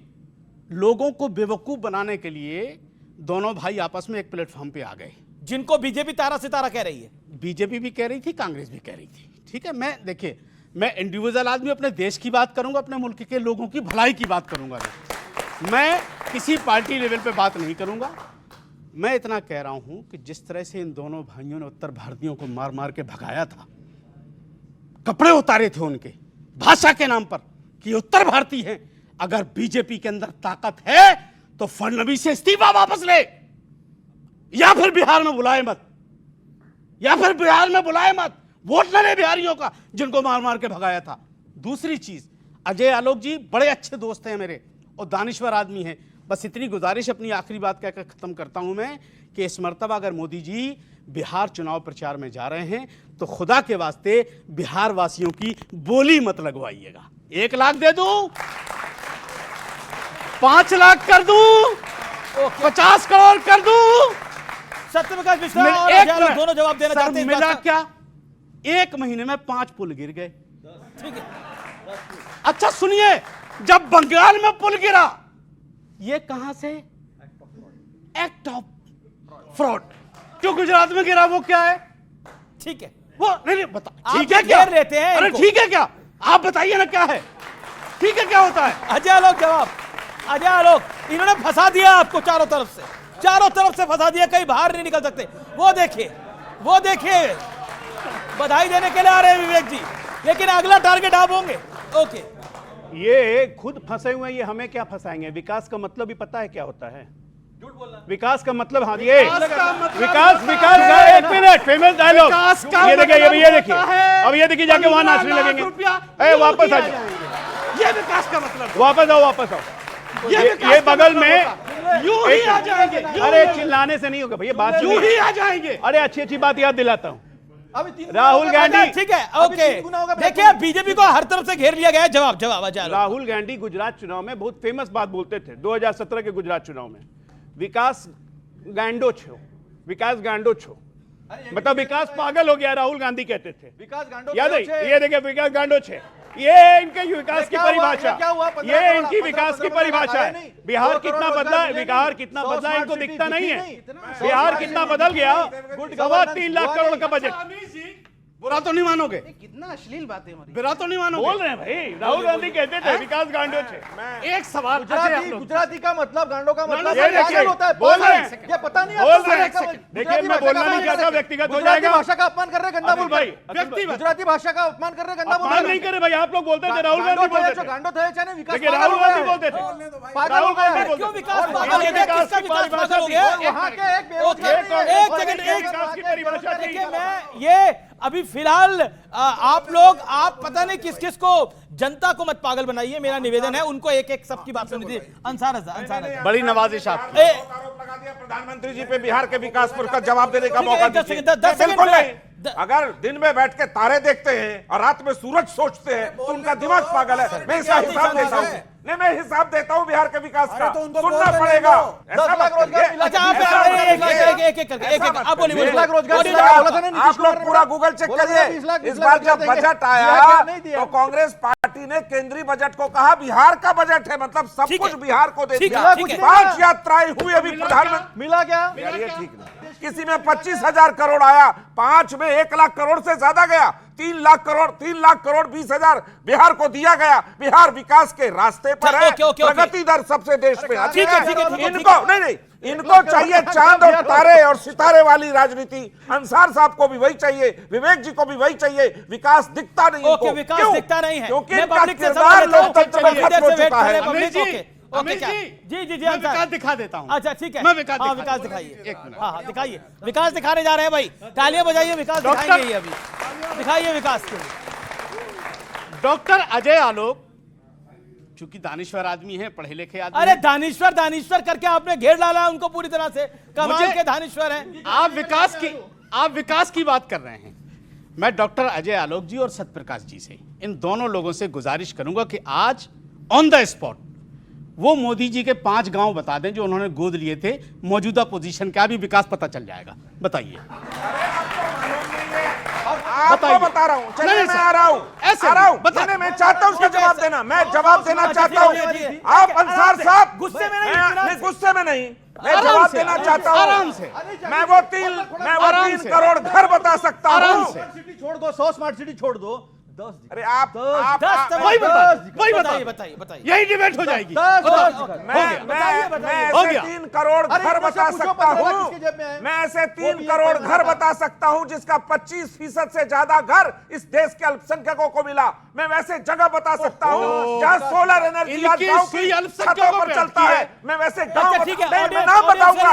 लोगों को बेवकूफ बनाने के लिए दोनों भाई आपस में एक प्लेटफॉर्म पे आ गए, जिनको बीजेपी तारा सितारा कह रही है। बीजेपी भी कह रही थी, कांग्रेस भी कह रही थी। ठीक है, मैं इंडिविजुअल आदमी अपने देश की बात करूंगा, अपने मुल्क के लोगों की भलाई की बात करूंगा। मैं किसी पार्टी लेवल पे बात नहीं करूंगा। मैं इतना कह रहा हूं कि जिस तरह से इन दोनों भाइयों ने उत्तर भारतीयों को मार मार के भगाया था, कपड़े उतारे थे उनके भाषा के नाम पर कि उत्तर भारतीय हैं। अगर बीजेपी के अंदर ताकत है तो फडणवीस से इस्तीफा वापस ले, या फिर बिहार में बुलाए मत, वोट न ले बिहारियों का जिनको मार मार के भगाया था। दूसरी चीज, अजय आलोक जी बड़े अच्छे दोस्त हैं मेरे और दानिश्वर आदमी हैं। बस इतनी गुजारिश अपनी आखिरी बात कहकर खत्म करता हूं मैं कि इस मर्तबा अगर मोदी जी बिहार चुनाव प्रचार में जा रहे हैं तो खुदा के वास्ते बिहार वासियों की बोली मत लगवाइएगा। 1 लाख दे दूं, 5 लाख कर दूं, 50 करोड़ कर दूं। सत्यप्रकाश मिश्रा और एक अजय आलोक दोनों जवाब देना चाहते हैं। मिला क्या? 1 महीने में 5 पुल गिर गए। ठीक है, अच्छा सुनिए, जब बंगाल में पुल गिरा, ये कहां से? Act of fraud. जो गुजरात में गिरा वो क्या है? ठीक है, वो नहीं बता। आप ठीक है क्या? घेर लेते हैं अरे इनको। ठीक है क्या? आप बताइए ना क्या है? ठीक है क्या होता है? अजय आलोक जवाब। अजय आलोक, इन्होंने फंसा दिया आपको चारों तरफ से फंसा दिया, कहीं बाहर नहीं निकल सकते। वो देखिए बधाई देने के लिए आ रहे हैं विवेक जी, लेकिन अगला टारगेट आप होंगे। ओके, ये खुद फंसे हुए हैं, ये हमें क्या फंसाएंगे? विकास का मतलब भी पता है क्या होता है? विकास का मतलब, हाँ ये विकास एक मिनट, फेमस डायलॉग। ये देखिए अब ये देखिए जाके वहां नाचने लगेंगे। वापस आ जाओ, ये विकास का मतलब। वापस आओ। ये बगल में यूं ही आ जाएंगे। अरे चिल्लाने से नहीं होगा भैया, बात यूं ही आ जाएंगे। अरे अच्छी बात याद दिलाता हूँ। राहुल गांधी, ठीक है, ओके। देखिए बीजेपी को हर तरफ से घेर लिया गया है। जवाब अजय आलोक। राहुल गांधी गुजरात चुनाव में बहुत फेमस बात बोलते थे। 2017 के गुजरात चुनाव में विकास गांडो छो, मतलब विकास पागल हो गया, राहुल गांधी कहते थे। विकास गांडो याद है? ये देखिए विकास गांडो छे, ये इनके विकास की परिभाषा, ये इनकी विकास की परिभाषा है। बिहार कितना बदला है, इनको दिखता नहीं है। बिहार कितना बदल गया, 3.25 लाख करोड़ का बजट। बुरा तो नहीं मानोगे? कितना अश्लील बातें हो रही हैं। बुरा तो नहीं मानोगे? बोल रहे हैं भाई, राहुल गांधी कहते थे विकास गांडो छे। एक सवाल, गुजराती का मतलब, गांडो का मतलब ये देखिए, होता है। बोल रहे हैं, ये पता नहीं बोल रहे हैं। देखिए मैं बोलना नहीं चाहता, व्यक्तिगत हो जाएगा। भाषा का अपमान कर रहे, गंदा बोल भाई, गुजराती भाषा का अपमान कर रहे, गंदा बोल अपमान नहीं करे भाई। आप लोग बोलते थे, राहुल गांधी बोलते थे। गांडो थे, चाहे विकास, देखिए राहुल गांधी बोलते थे, राहुल गांधी क्यों बोलते विकास थे। पागल हो गया? किसका विकास पागल हो गया? वहां के एक एक सेकंड, देखिए मैं ये अभी फिलहाल आप पता नहीं किस किस को, जनता को मत पागल बनाइए, मेरा निवेदन है। उनको एक सबकी बात सुनी थी। अंसार रजा, बड़ी नवाजिश आपकी। आरोप लगा दिया प्रधानमंत्री जी पे बिहार के विकास पर का जवाब देने का मौका दीजिए। 10 सेकंड बिल्कुल नहीं। अगर दिन में बैठ के तारे देखते हैं और रात में सूरज सोचते हैं तो उनका दिमाग पागल है। मैं इसका हिसाब देता हूँ। नहीं, मैं हिसाब देता हूँ बिहार के विकास का, तो उनको सुनना बोलने पड़ेगा। दो। 10 लाख रोजगार मिला। अच्छा, आप एक आप बोलिए 20 लाख रोजगार बोलिए। मिला बोला था ना, नीतीश आप कुमार लोग ने पूरा बोला। गूगल चेक बोला था करिए। 20 लाख इस बार जब देंगे। बजट दिया आया क्या? नहीं दिया। तो कांग्रेस पार्टी ने केंद्रीय बजट को कहा बिहार का बजट है, मतलब सब ठीक कुछ है। बिहार को दे ठीक दिया। है, ठीक है। 5 यात्राएं हुई अभी प्रधानमंत्री। मिला क्या? यार ये ठीक नहीं। किसी में 25,000 करोड़ आया, 5 में 1 लाख करोड़ से ज्यादा गया। 3 लाख करोड़ 20,000 बिहार को दिया गया। बिहार विकास के रास्ते पर है, प्रगति दर सबसे देश में अच्छी ठीक है, है। ठीक है, ठीक है, इनको नहीं इनको चाहिए चांद और तारे और सितारे वाली राजनीति। अंसार साहब को भी वही चाहिए, विवेक जी को भी वही चाहिए। विकास दिखता नहीं ओके, इनको। विकास क्यों? दिखता नहीं है। क्योंकि मैं इनका पब्लिक से किरदार सवाल लेता हूं। लोकतंत्र में चलिए, खत्म हो इधर से चुका वेट है। कर रहे हैं, पब्लिक, ओके, अमित क्या? जी, जी मैं विकास दिखा देता हूं। अच्छा, ठीक है। मैं विकास हाँ, दिखा विकास देता हूं। दिखाइए। एक मिनट। हाँ, दिखाइए। विकास दिखाने जा रहे हैं भाई, तालियां बजाइए, विकास दिखाएंगे ही अभी। दिखाइए विकास के लिए। डॉक्टर अजय आलोक चूंकि दानिश्वर आदमी है, पढ़े लिखे आदमी अरे हैं। दानिश्वर करके आपने घेर डाला है उनको पूरी तरह से। कमाल मुझे- के दानिश्वर हैं। आप विकास की बात कर रहे हैं। मैं डॉक्टर अजय आलोक जी और सत्यप्रकाश जी से, इन दोनों लोगों से गुजारिश करूंगा कि आज ऑन द स्पॉट वो मोदी जी के 5 गांव बता दें जो उन्होंने गोद लिए थे। मौजूदा पोजीशन का भी विकास पता चल जाएगा। बताइए। आपको बता रहा हूँ, चलिए मैं आ रहा हूँ, मैं चाहता हूँ उसका जवाब देना। मैं जवाब देना चाहता हूँ। आप अंसार साहब गुस्से में नहीं, गुस्से में नहीं, मैं जवाब देना चाहता हूँ। आराम से। मैं वो 3 करोड़ घर बता सकता हूँ। सिटी छोड़ दो, 100 स्मार्ट सिटी छोड़ दो। 10 अरे आप वही बताइए, यही डिबेट हो जाएगी। मैं ऐसे 3 करोड़ घर बता सकता हूँ। मैं ऐसे 3 करोड़ घर बता सकता हूँ जिसका 25% से ज्यादा घर इस देश के अल्पसंख्यकों को मिला। मैं वैसे जगह बता सकता हूँ जहाँ सोलर एनर्जी आज गाँव की छतों पर चलता है। मैं वैसे गाँव मैं नाम बताऊंगा।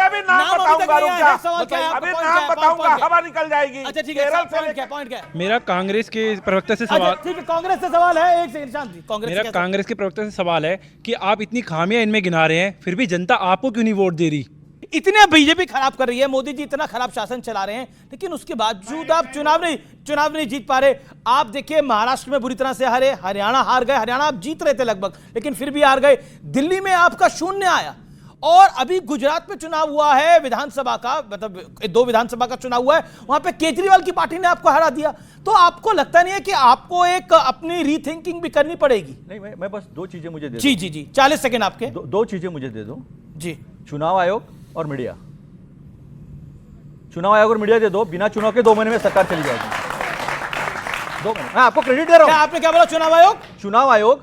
अभी नाम बताऊंगा, रुक जा। अभी नाम बताऊंगा, हवा निकल जाएगी। अच्छा, ठीक है, पॉइंट क्या है? मेरा कांग्रेस के प्रवक्ता से सवाल, ठीक है, कांग्रेस से सवाल है। एक सेकंड शांत, कांग्रेस मेरा कांग्रेस के प्रवक्ता से सवाल है कि आप इतनी खामियां इनमें गिना रहे हैं, फिर भी जनता आपको क्यों नहीं वोट दे रही? इतने बीजेपी खराब कर रही है, मोदी जी इतना खराब शासन चला रहे हैं, लेकिन उसके बावजूद आप चुनाव नहीं जीत पा रहे। आप देखिए, महाराष्ट्र में बुरी तरह से हारे, हरियाणा हार गए। हरियाणा आप जीत रहे थे लगभग, लेकिन फिर भी हार गए। दिल्ली में आपका शून्य आया, और अभी गुजरात में चुनाव हुआ है विधानसभा का, मतलब 2 विधानसभा का चुनाव हुआ है, वहां पे केजरीवाल की पार्टी ने आपको हरा दिया। तो आपको लगता नहीं है कि आपको एक अपनी रीथिंकिंग भी करनी पड़ेगी? नहीं, मैं बस 2 चीजें मुझे दे दो। जी 40 सेकंड आपके। 2 चीजें मुझे दे दो जी। चुनाव आयोग और मीडिया। चुनाव आयोग और मीडिया दे दो, बिना चुनाव के 2 महीने में सरकार चली जाएगी। 2 महीने, मैं आपको क्रेडिट दे रहा हूं। आपने क्या बोला? चुनाव आयोग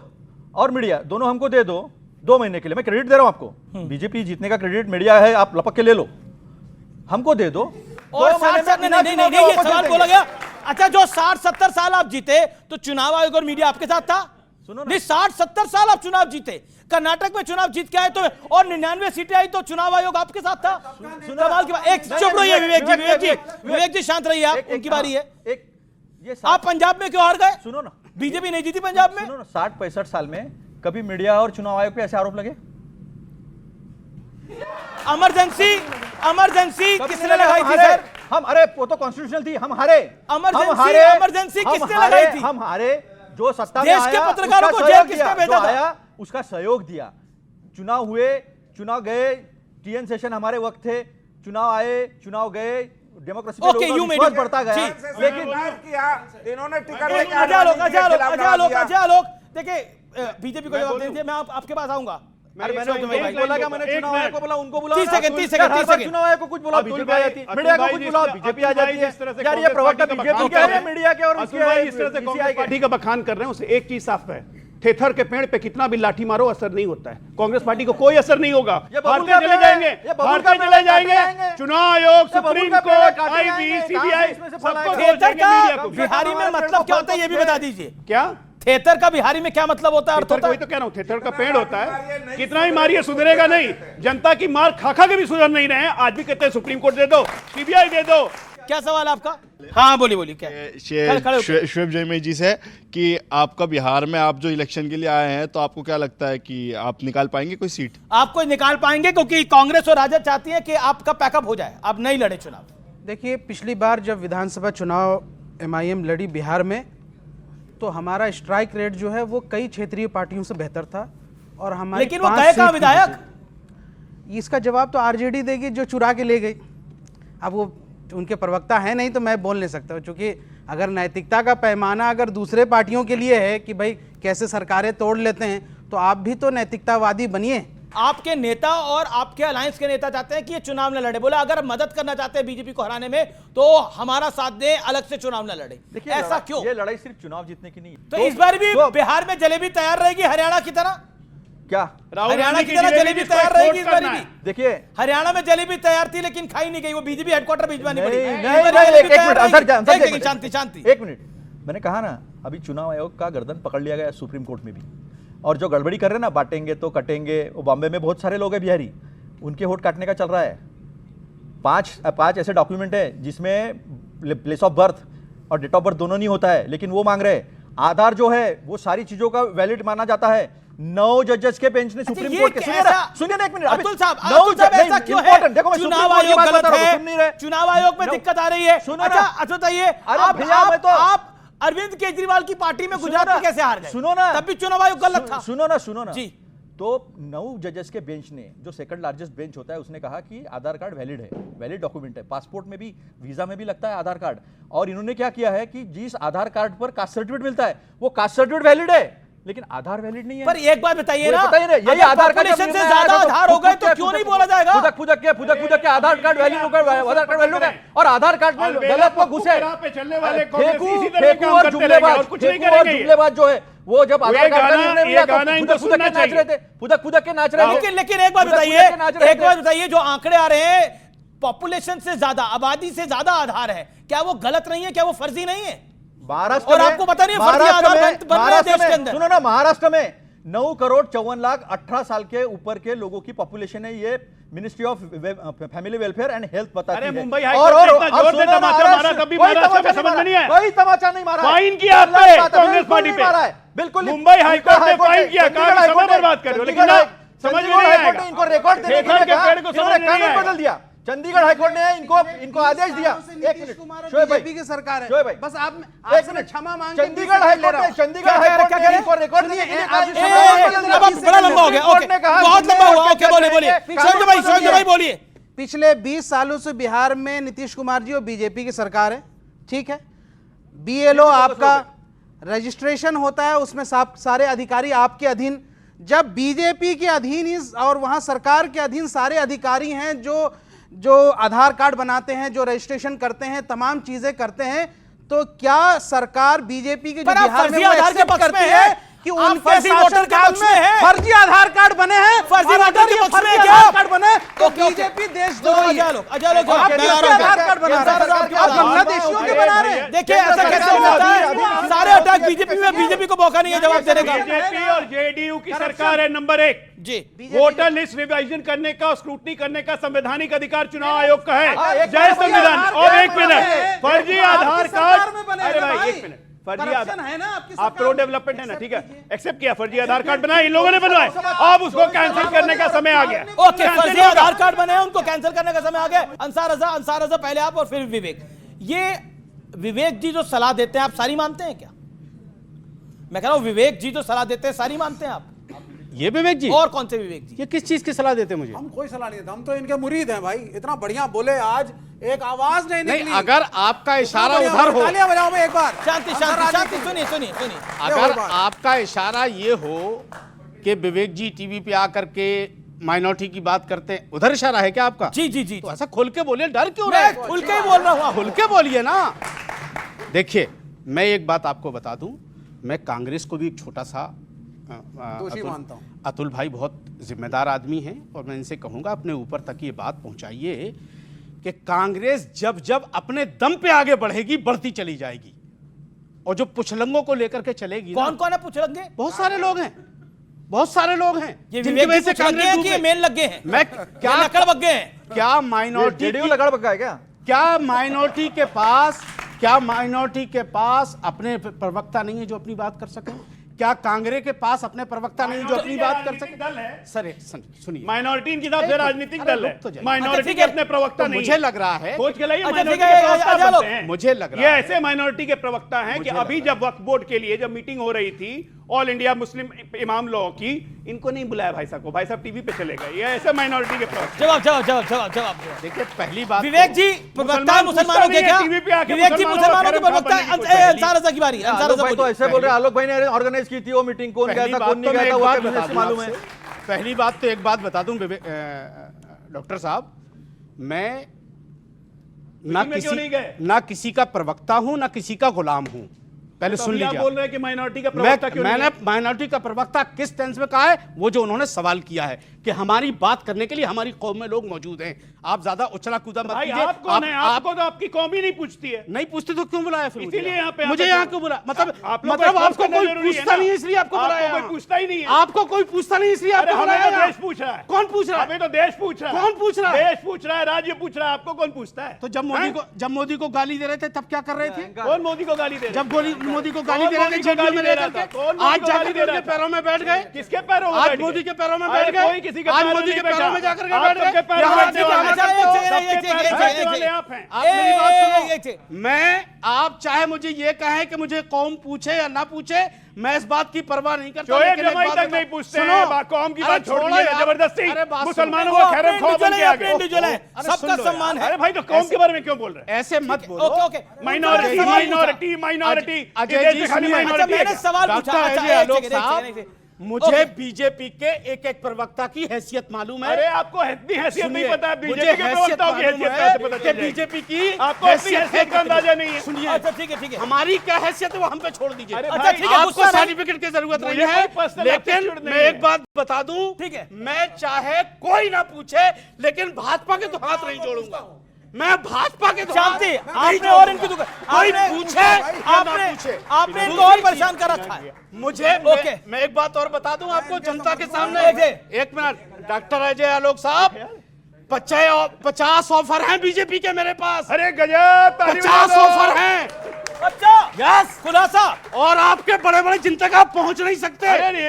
और मीडिया दोनों हमको दे दो 2 महीने के लिए। मैं क्रेडिट दे रहा हूं आपको। बीजेपी जीतने का क्रेडिट मीडिया है, आप लपक के ले लो, हमको दे दो। और 60 नहीं, ये सवाल बोला गया। अच्छा, जो 60-70 साल आप जीते, तो चुनाव आयोग और मीडिया आपके साथ था? सुनो नहीं, 60-70 साल आप चुनाव जीते, कर्नाटक में चुनाव जीत के आए तो, और 99 सीटें आई तो चुनाव आयोग आपके साथ था। कमाल की बात। एक चुप रहिए विवेक जी शांत रहिए, आप, उनकी बारी है। आप पंजाब में क्यों हार गए? सुनो ना, बीजेपी नहीं जीती पंजाब में। 60-65 साल में कभी मीडिया और चुनाव आयोग पे ऐसे आरोप लगे? इमरजेंसी किसने लगाई थी सर? हम, अरे वो तो कॉन्स्टिट्यूशनल थी, हम हारे। इमरजेंसी किसने लगाई थी? हम हारे। जो सत्ता में देश के पत्रकारों को जेल किसने भेजा था? उसका सहयोग दिया। चुनाव हुए, चुनाव गए, टीएन सेशन हमारे वक्त थे, चुनाव आए, चुनाव गए, डेमोक्रेसी पे लोगों का विश्वास बढ़ता गया। लेकिन इन्होंने टिकट देखिए, बीजेपी को जवाब दीजिए। मैं आपके पास आऊंगा। मैंने बोला क्या? मैंने चुनाव आयोग को बोला, उनको बोला। 30 सेकंड। चुनाव आयोग को कुछ बोला, बीजेपी आ जाती है। मीडिया को कुछ बोला, बीजेपी आ जाती है। यार ये प्रवक्ता बीजेपी के हैं, मीडिया के, और इस तरह से कांग्रेस पार्टी का बखान कर रहे हैं। उसे एक चीज साफ है, थेथर के पेड़ पे कितना भी लाठी मारो असर नहीं होता है। कांग्रेस पार्टी को कोई असर नहीं होगा। भारतीय चले जाएंगे। चुनाव आयोग, सुप्रीम कोर्ट, आईबी, सीबीआई, सबको बिहारी में मतलब क्या होता है ये भी बता दीजिए। क्या थेतर का बिहारी में क्या मतलब होता है? अर्थ होता है? वही तो कह रहा हूं, थेतर का पेड़ होता है, कितना ही मारिए सुधरेगा नहीं। जनता की मार खा के भी सुधर नहीं रहे हैं। आज भी कहते हैं सुप्रीम कोर्ट दे दो, सीबीआई दे दो। क्या सवाल आपका? हाँ बोलिए क्या? श्वेब जयमई जी से कि आपका बिहार में, आप जो इलेक्शन के लिए आए हैं, तो आपको क्या लगता है कि आप निकाल पाएंगे कोई सीट? आपको निकाल पाएंगे, क्योंकि कांग्रेस और राजद चाहती है कि आपका पैकअप हो जाए, आप नहीं लड़े चुनाव। देखिए, पिछली बार जब विधानसभा चुनाव एमआईएम लड़ी बिहार में, तो हमारा स्ट्राइक रेट जो है वो कई क्षेत्रीय पार्टियों से बेहतर था। और हमारी लेकिन वो गए कहां विधायक? इसका जवाब तो आरजेडी देगी जो चुरा के ले गई। अब वो उनके प्रवक्ता है नहीं तो मैं बोल नहीं सकता, क्योंकि अगर नैतिकता का पैमाना अगर दूसरे पार्टियों के लिए है कि भाई कैसे सरकारें तोड़ लेते हैं, तो आप भी तो नैतिकतावादी बनिए। आपके नेता और आपके अलायंस के नेता चाहते हैं कि ये चुनाव न लड़े। बोले अगर मदद करना चाहते हैं बीजेपी को हराने में तो हमारा साथ दें, अलग से चुनाव न लड़े। देखिए ऐसा क्यों? ये लड़ाई सिर्फ चुनाव जीतने की नहीं है। तो इस बार भी बिहार में जलेबी तैयार रहेगी हरियाणा की तरह? क्या हरियाणा की तरह जलेबी तैयार रहेगी इस बार भी? देखिए हरियाणा में जलेबी तैयार थी लेकिन खाई नहीं गई, वो बीजेपी हेडक्वार्टर भिजवानी पड़ी। शांति। एक मिनट, मैंने कहा ना अभी चुनाव आयोग का गर्दन पकड़ लिया गया सुप्रीम कोर्ट में भी, और जो गड़बड़ी कर रहे हैं ना, बांटेंगे तो कटेंगे, वो बॉम्बे में बहुत सारे लोग हैं बिहारी, उनके वोट काटने का चल रहा है। पांच ऐसे डॉक्यूमेंट है जिसमें प्लेस ऑफ बर्थ और डेट ऑफ बर्थ दोनों नहीं होता है, लेकिन वो मांग रहे हैं। आधार जो है वो सारी चीजों का वैलिड माना जाता है। 9 जजेस के बेंच ने सुप्रीम कोर्ट के सुनिए ना एक मिनट अतुल साहब ऐसा क्यों है? देखो चुनाव आयोग गलत है, चुनाव आयोग में दिक्कत आ रही है। अच्छा अच्छा बताइए, आप अरविंद केजरीवाल की पार्टी में गुजरात में कैसे हार गए? सुनो ना, तब भी चुनाव आयोग गलत था। सुनो ना जी। तो 9 जजेस के बेंच ने, जो सेकंड लार्जेस्ट बेंच होता है, उसने कहा कि आधार कार्ड वैलिड है, वैलिड डॉक्यूमेंट है, पासपोर्ट में भी वीजा में भी लगता है आधार कार्ड। और इन्होंने क्या किया है कि जिस आधार कार्ड पर कास्ट सर्टिफिकेट मिलता है वो कास्ट सर्टिफिकेट वैलिड है, लेकिन आधार वैलिड नहीं है। पर एक बात बताइए ना, यही आधार कार्ड से ज्यादा आधार हो गए तो क्यों नहीं बोला जाएगा? फुदक के आधार कार्ड वैलिड होगा, आधार कार्ड वैलिड होगा, और आधार कार्ड में गलत को घुसे चलने वाले जुमलेबाज जो है वो जब आधार कार्ड फुदक के नाच रहे थे। लेकिन एक बात बताइए, जो आंकड़े आ रहे हैं पॉपुलेशन से ज्यादा, आबादी से ज्यादा आधार है, क्या वो गलत नहीं है? क्या वो फर्जी नहीं है? महाराष्ट्र और आपको पता नहीं फर्जी आधार बन रहे हैं देश के अंदर। सुनो ना, महाराष्ट्र में 9,54,18 साल के ऊपर के लोगों की पॉपुलेशन है। ये ministry of family welfare and health बताती है। मुंबई हाईकोर्ट ने इतना जोर से तमाचा मारा, तब भी महाराष्ट्र में समझ में नहीं आया। कोई तमाचा नहीं मारा, फाइन किया आप पे कांग्रेस पार्टी पे, बिल्कुल मुंबई हाईकोर्ट ने फाइन किया। कहा समय बर्बाद कर रहे हो, लेकिन समझ में नहीं आएगा। इनको रिकॉर्ड देने के लिए कानून बदल दिया। चंडीगढ़ हाईकोर्ट ने इनको आदेश दिया। एक मिनट, शोएब भाई की सरकार है, शोएब भाई बस आपसे क्षमा मांग के चंडीगढ़ हाईकोर्ट ने इनको रिकॉर्ड देने के लिए बड़ा लंबा हो गया, बहुत लंबा हुआ। ओके, बोलिए संजय भाई बोलिए। पिछले 20 सालों से बिहार में नीतीश कुमार जी और बीजेपी की सरकार है, ठीक है। बीएलओ आपका रजिस्ट्रेशन होता है, उसमें सारे अधिकारी आपके अधीन। जब बीजेपी के अधीन और वहां सरकार के अधीन सारे अधिकारी हैं जो आधार कार्ड बनाते हैं, जो रजिस्ट्रेशन करते हैं, तमाम चीजें करते हैं, तो क्या सरकार बीजेपी के जो बिहार में आधार के पक्ष में है कि उनके शासनकाल में फर्जी आधार कार्ड बने हैं? फर्जी वोटर के पक्ष में क्या आधार कार्ड बने तो बीजेपी देशद्रोही है। आधार कार्ड बना बांग्लादेशियों के बना रहे हैं। देखिए ऐसा कैसे हो सकता है? सारे अटैक बीजेपी में, बीजेपी को मौका नहीं है जवाब देने का। बीजेपी और जेडीयू की सरकार है नंबर 1 जी। वोटर लिस्ट रिवाइजन करने का, स्क्रूटनी करने का संवैधानिक अधिकार चुनाव आयोग का है। जय संविधान। और एक मिनट, फर्जी आधार कार्ड, अरे भाई एक मिनट, फर्जी आधार है ना, आप प्रो डेवलपमेंट है ना, ठीक है, एक्सेप्ट किया, फर्जी आधार कार्ड बनाए इन लोगों ने बनवाए, अब उसको कैंसिल करने का समय आ गया। ओके, फर्जी आधार कार्ड बने हैं, उनको कैंसिल करने का समय आ गया। अंसार रजा पहले आप और फिर विवेक। ये विवेक जी जो सलाह देते हैं आप सारी मानते हैं क्या? मैं कह रहा हूं विवेक जी जो सलाह देते हैं सारी मानते हैं आप? ये विवेक जी? और कौन से विवेक जी? ये किस चीज की सलाह देते हैं मुझे? हम कोई सलाह नहीं देते, हम तो इनके मुरीद हैं भाई। इतना बढ़िया बोले, आज एक आवाज नहीं निकली। अगर आपका इशारा उधर हो, तालियां बजाओ मैं एक बार। शांति, सुनिए। अगर आपका इशारा ये हो कि विवेक जी टीवी पे आकर के माइनॉरिटी की बात करते हैं, उधर इशारा है क्या आपका? जी। तो ऐसा खुल के बोलिए, डर क्यों रहे? मैं खुल के ही बोल रहा हूँ, खुल के बोलिए ना। देखिए, मैं एक बात आपको बता दूं, मैं कांग्रेस को भी एक छोटा सा दोषी मानता हूं। अतुल भाई बहुत जिम्मेदार आदमी हैं और मैं इनसे कहूंगा अपने ऊपर तक ये बात पहुंचाइए कि कांग्रेस जब अपने दम पे आगे बढ़ेगी, बढ़ती चली जाएगी, और जो पुछलंगों को लेकर के चलेगी। कौन है पुछलंगे? बहुत सारे लोग हैं, बहुत सारे लोग हैं। ये विवेक से कांग्रेस की मेल लग गए हैं। मैं क्या लकड़ बग गए हैं? क्या माइनॉरिटी लगड़ बग गया क्या माइनॉरिटी के पास अपने प्रवक्ता नहीं है जो अपनी बात कर सके? क्या कांग्रेस के पास अपने प्रवक्ता नहीं जो अपनी बात कर सके? दल है सर सुनिए, माइनॉरिटी इनके हिसाब से राजनीतिक दल है, माइनॉरिटी के अपने प्रवक्ता नहीं। मुझे लग रहा है सोच के लाइए, माइनॉरिटी के प्रवक्ता बनते हैं। मुझे लग रहा ये है ऐसे माइनॉरिटी के प्रवक्ता हैं कि अभी जब वक्फ बोर्ड के लिए जब मीटिंग हो रही थी ऑल इंडिया मुस्लिम इमाम लॉ की, इनको नहीं बुलाया भाई साहब को, भाई साहब टीवी पे चले गए। ये ऐसे माइनॉरिटी के प्रवक्ता। जवाब देखिए, पहली बात विवेक जी प्रवक्ता मुसलमानों के क्या? विवेक जी मुसलमानों के प्रवक्ता अंसार रज़ा की बारी। आलोक भाई तो ऐसे बोल रहे हैं, आलोक भाई ने ऑर्गेनाइज की थी वो मीटिंग, कौन गया था कौन नहीं गया था वो क्या बिजनेस मालूम है। पहली बात तो एक बात बता दूं डॉक्टर साहब, मैं ना किसी का प्रवक्ता हूं ना किसी का गुलाम हूं। पहले सुन लीजिए, बोल रहे हैं कि माइनॉरिटी का प्रवक्ता क्यों नहीं? मैंने माइनॉरिटी का प्रवक्ता किस टेंस में कहा है, वो जो उन्होंने सवाल किया है कि हमारी बात करने के लिए हमारी कौम में लोग मौजूद हैं। आप ज्यादा उछला कूदा मत कीजिए। आप कौन है? आपको तो आपकी कौम ही नहीं पूछती है। नहीं पूछती तो क्यों बुलाया फिर? इसीलिए यहाँ पे मुझे यहाँ क्यों बुलाया? मतलब आपको कोई पूछता नहीं इसलिए आपको बुलाया? कोई पूछता ही नहीं है। आपको कोई पूछता नहीं इसलिए आपको बुलाया? देश पूछ रहा है। कौन पूछ रहा है? हमें तो देश पूछ रहा है। कौन पूछ रहा है? देश पूछ रहा है, राज्य पूछ रहा है, आपको कौन पूछता है? तो जब मोदी को गाली दे रहे थे तब क्या कर रहे थे? कौन मोदी को गाली दे रहे? जब मोदी को गाली दे रहे थे जेडीयू में लेकर के, आज जाकर के उनके पैरों में बैठ गए। किसके पैरों में? आज मोदी के पैरों में बैठ गए। आज मोदी के पैरों में जाकर के बैठ गए। मैं आप चाहे मुझे ये कहें कि मुझे कौम पूछे या ना पूछे, मैं इस बात की परवाह नहीं करता। लेकिन एक बात नहीं पूछते हैं, कौम की बात छोड़िए, जबरदस्ती मुसलमानों को खैर खौफ बन के आ गए। सबका सम्मान है। अरे भाई तो कौम के बारे में क्यों बोल रहे हैं? ऐसे मत बोलो। Minority minority minority. Ajay ji मैंने सवाल पूछा। मुझे बीजेपी के एक एक प्रवक्ता की हैसियत मालूम है। अरे आपको इतनी हैसियत नहीं पता है, बीजेपी के प्रवक्ताओं की हैसियत कैसे पता चल जाएगी? बीजेपी की आपको हैसियत का अंदाजा नहीं है। सुनिए, अच्छा ठीक है, हमारी क्या हैसियत है वो हम पे छोड़ दीजिए। अच्छा ठीक है, आपको सर्टिफिकेट की जरूरत नहीं है, लेकिन मैं एक बात बता दूं, ठीक है, मैं चाहे कोई ना पूछे लेकिन भाजपा के तो हाथ नहीं जोड़ूंगा। मैं भाजपा के जानते आपने और इनकी कोई पूछे आपने इनको और परेशान कर रखा है। मुझे मैं एक बात और बता दूं आपको जनता के सामने। एक मिनट डॉक्टर अजय आलोक साहब, 50 ऑफर हैं बीजेपी के मेरे पास। अरे गजब, 50 ऑफर हैं। अच्छा यस खुलासा। और आपके बड़े बड़े जिन तक आप पहुंच नहीं सकते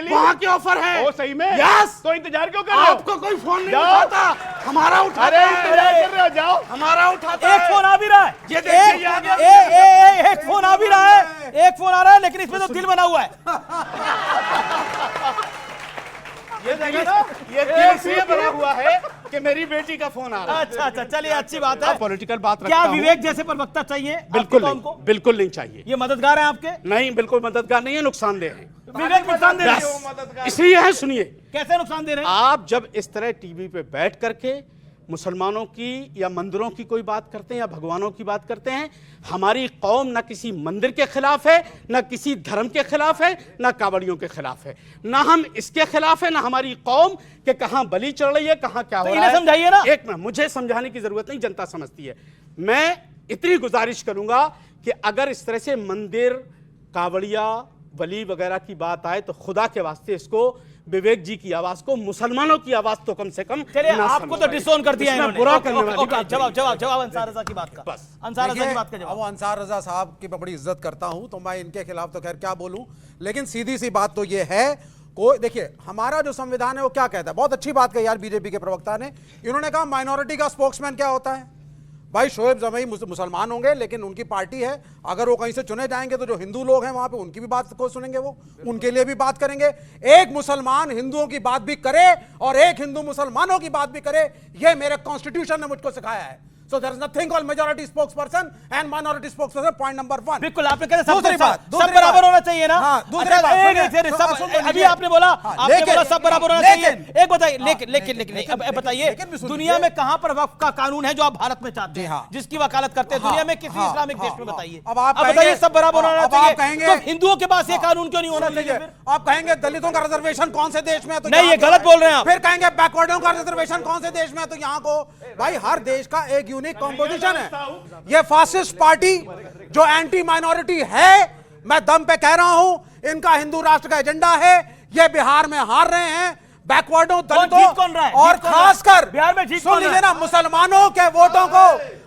वहां के ऑफर हैं। ओ सही में? यस। तो इंतजार क्यों कर रहे हो? आपको कोई फोन नहीं उठाता, हमारा उठाता है। इंतजार कर रहे हो, जाओ। हमारा उठाता है। एक फोन आ भी रहा है, ये देखिए, एक फोन आ भी रहा है, एक फोन आ रहा है, लेकिन इसमें तो दिल बना हुआ है। ये दिल इसलिए बना हुआ है कि मेरी बेटी का फोन आ रहा है। अच्छा चलिए, अच्छी बात है। पॉलिटिकल बात क्या विवेक जैसे प्रवक्ता चाहिए? बिल्कुल नहीं चाहिए। ये मददगार है आपके? नहीं, बिल्कुल मददगार नहीं है, नुकसानदेह है। विवेक नुकसान दे रहे हैं, इसलिए है। सुनिए कैसे नुकसान दे रहे हैं? आप जब इस तरह टीवी पे बैठ करके मुसलमानों की या मंदिरों की कोई बात करते हैं या भगवानों की बात करते हैं, हमारी कौम ना किसी मंदिर के खिलाफ है, ना किसी धर्म के खिलाफ है, ना कावड़ियों के खिलाफ है, ना हम इसके खिलाफ है, ना हमारी कौम के कहां बलि चढ़ रही है, कहां क्या हो रहा है। समझाइए ना। एक मिनट, मुझे समझाने की जरूरत नहीं, जनता समझती है। मैं इतनी गुजारिश करूंगा कि अगर इस तरह से मंदिर, कावड़िया, बलि वगैरह की बात आए तो खुदा के वास्ते इसको विवेक जी की आवाज को, मुसलमानों की आवाज तो कम से कम। चलिए, आपको तो डिसोन कर दिया इन्होंने। बुरा करने वाली जवाब अंसार रज़ा की बात का। बस अंसार रज़ा की बात का जवाब। वो अंसार रज़ा साहब की मैं बड़ी इज्जत करता हूं, तो मैं इनके खिलाफ तो खैर क्या बोलूं, लेकिन सीधी सी बात तो ये है, कोई देखिए हमारा जो संविधान है वो क्या कहता है। बहुत अच्छी बात कही यार बीजेपी के प्रवक्ता ने, इन्होंने कहा माइनॉरिटी का स्पोक्समैन क्या होता है। भाई शोएब जमई मुसलमान होंगे लेकिन उनकी पार्टी है, अगर वो कहीं से चुने जाएंगे तो जो हिंदू लोग हैं वहां पे उनकी भी बात को सुनेंगे, वो उनके लिए भी बात करेंगे। एक मुसलमान हिंदुओं की बात भी करे और एक हिंदू मुसलमानों की बात भी करे, ये मेरे कॉन्स्टिट्यूशन ने मुझको सिखाया है। So there is nothing called majority spokesperson and minority spokesperson. Point number 1. बिल्कुल, आपने कहा सब बराबर होना चाहिए ना। हाँ, दूसरी बात अभी आपने बोला सब बराबर होना चाहिए। एक बताइए, लेकिन बताइए दुनिया में कहां पर वक्फ का कानून है जो आप भारत में चाहते हैं, जिसकी वकालत करते हैं दुनिया में किसी इस्लामिक देश में? बताइए। अब आप बताइए सब बराबर होना चाहिए, तो हिंदुओं के पास ये कानून क्यों नहीं होना चाहिए? आप कहेंगे दलितों का रिजर्वेशन कौन से देश में है, तो नहीं, ये गलत बोल रहे हैं आप। फिर कहेंगे बैकवर्डों का रिजर्वेशन कौन से देश में है, तो यहाँ को भाई हर देश का एक यूनिक कॉम्पोजिशन है। ये फासिस्ट पार्टी जो एंटी माइनॉरिटी है, मैं दम पे कह रहा हूं, इनका हिंदू राष्ट्र का एजेंडा है। ये बिहार में हार रहे हैं, बैकवर्डों, दलितों और खासकर बिहार में जीत सुन लीजिए ना, मुसलमानों के वोटों को,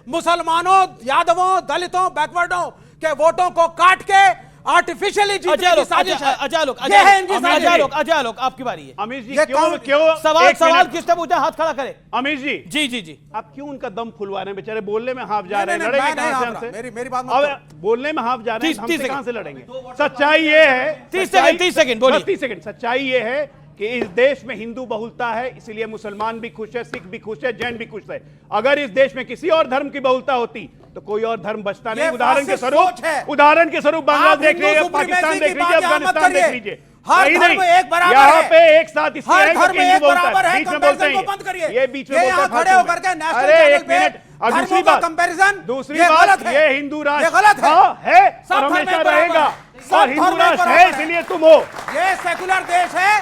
मुसलमानों, यादवों, दलितों, बैकवर्डों के वोटों को काट के आर्टिफिशियली जीतने अजय की लोग, साजिश है। अजय लोग, ये है इनकी साजिश। अजय लोग, आपकी बारी है। अमीश जी ये क्यों सवाल किसने पूछा? हाथ खड़ा करे। अमीश जी जी जी जी, आप क्यों उनका दम फुलवा रहे हैं? बेचारे बोलने में हाफ जा रहे हैं, नहीं, लड़ेंगे मैं नहीं कहां से हाफ हमसे? रहा। मेरी बात मत अब करो। बोलने में हाफ जा रहे हैं, 30 हमसे सेकंड। कहां से लड़ेंगे? सच्चाई ये है, 30 सेकंड बोलिए। 30 सेकंड। सच्चाई ये है कि इस देश में हिंदू बहुलता है, इसलिए मुसलमान भी खुश है, सिख भी खुश है, जैन भी खुश है। अगर इस देश में किसी और धर्म की बहुलता होती तो कोई और धर्म बचता नहीं। उदाहरण के स्वरूप बांग्लादेश देख लीजिए, पाकिस्तान देख लीजिए, अफगानिस्तान देख लीजिए। हर धर्म एक बराबर यहाँ है। पे एक साथ इसलिए हर है धर्म क्योंकि एक हिंदू बहुलता बराबर है। बीच में बोलते कंपैरिजन हैं को बंद करिए। ये बीच में ये बोलते यहाँ हैं खड़े फालतू होकर के में। नेशनल अरे चैनल एक पे मिनट, और धर्मों दूसरी का बात, कंपैरिजन दूसरी ये बात, गलत है। ये हिंदू ये राष्ट्र गलत है। हाँ, है सब और धर्म हमेशा एक बराबर रहेगा, है। सब और हिंदू धर्म एक राष्ट्र बराबर है, है। इसलिए तुम हो। ये सेकुलर देश है,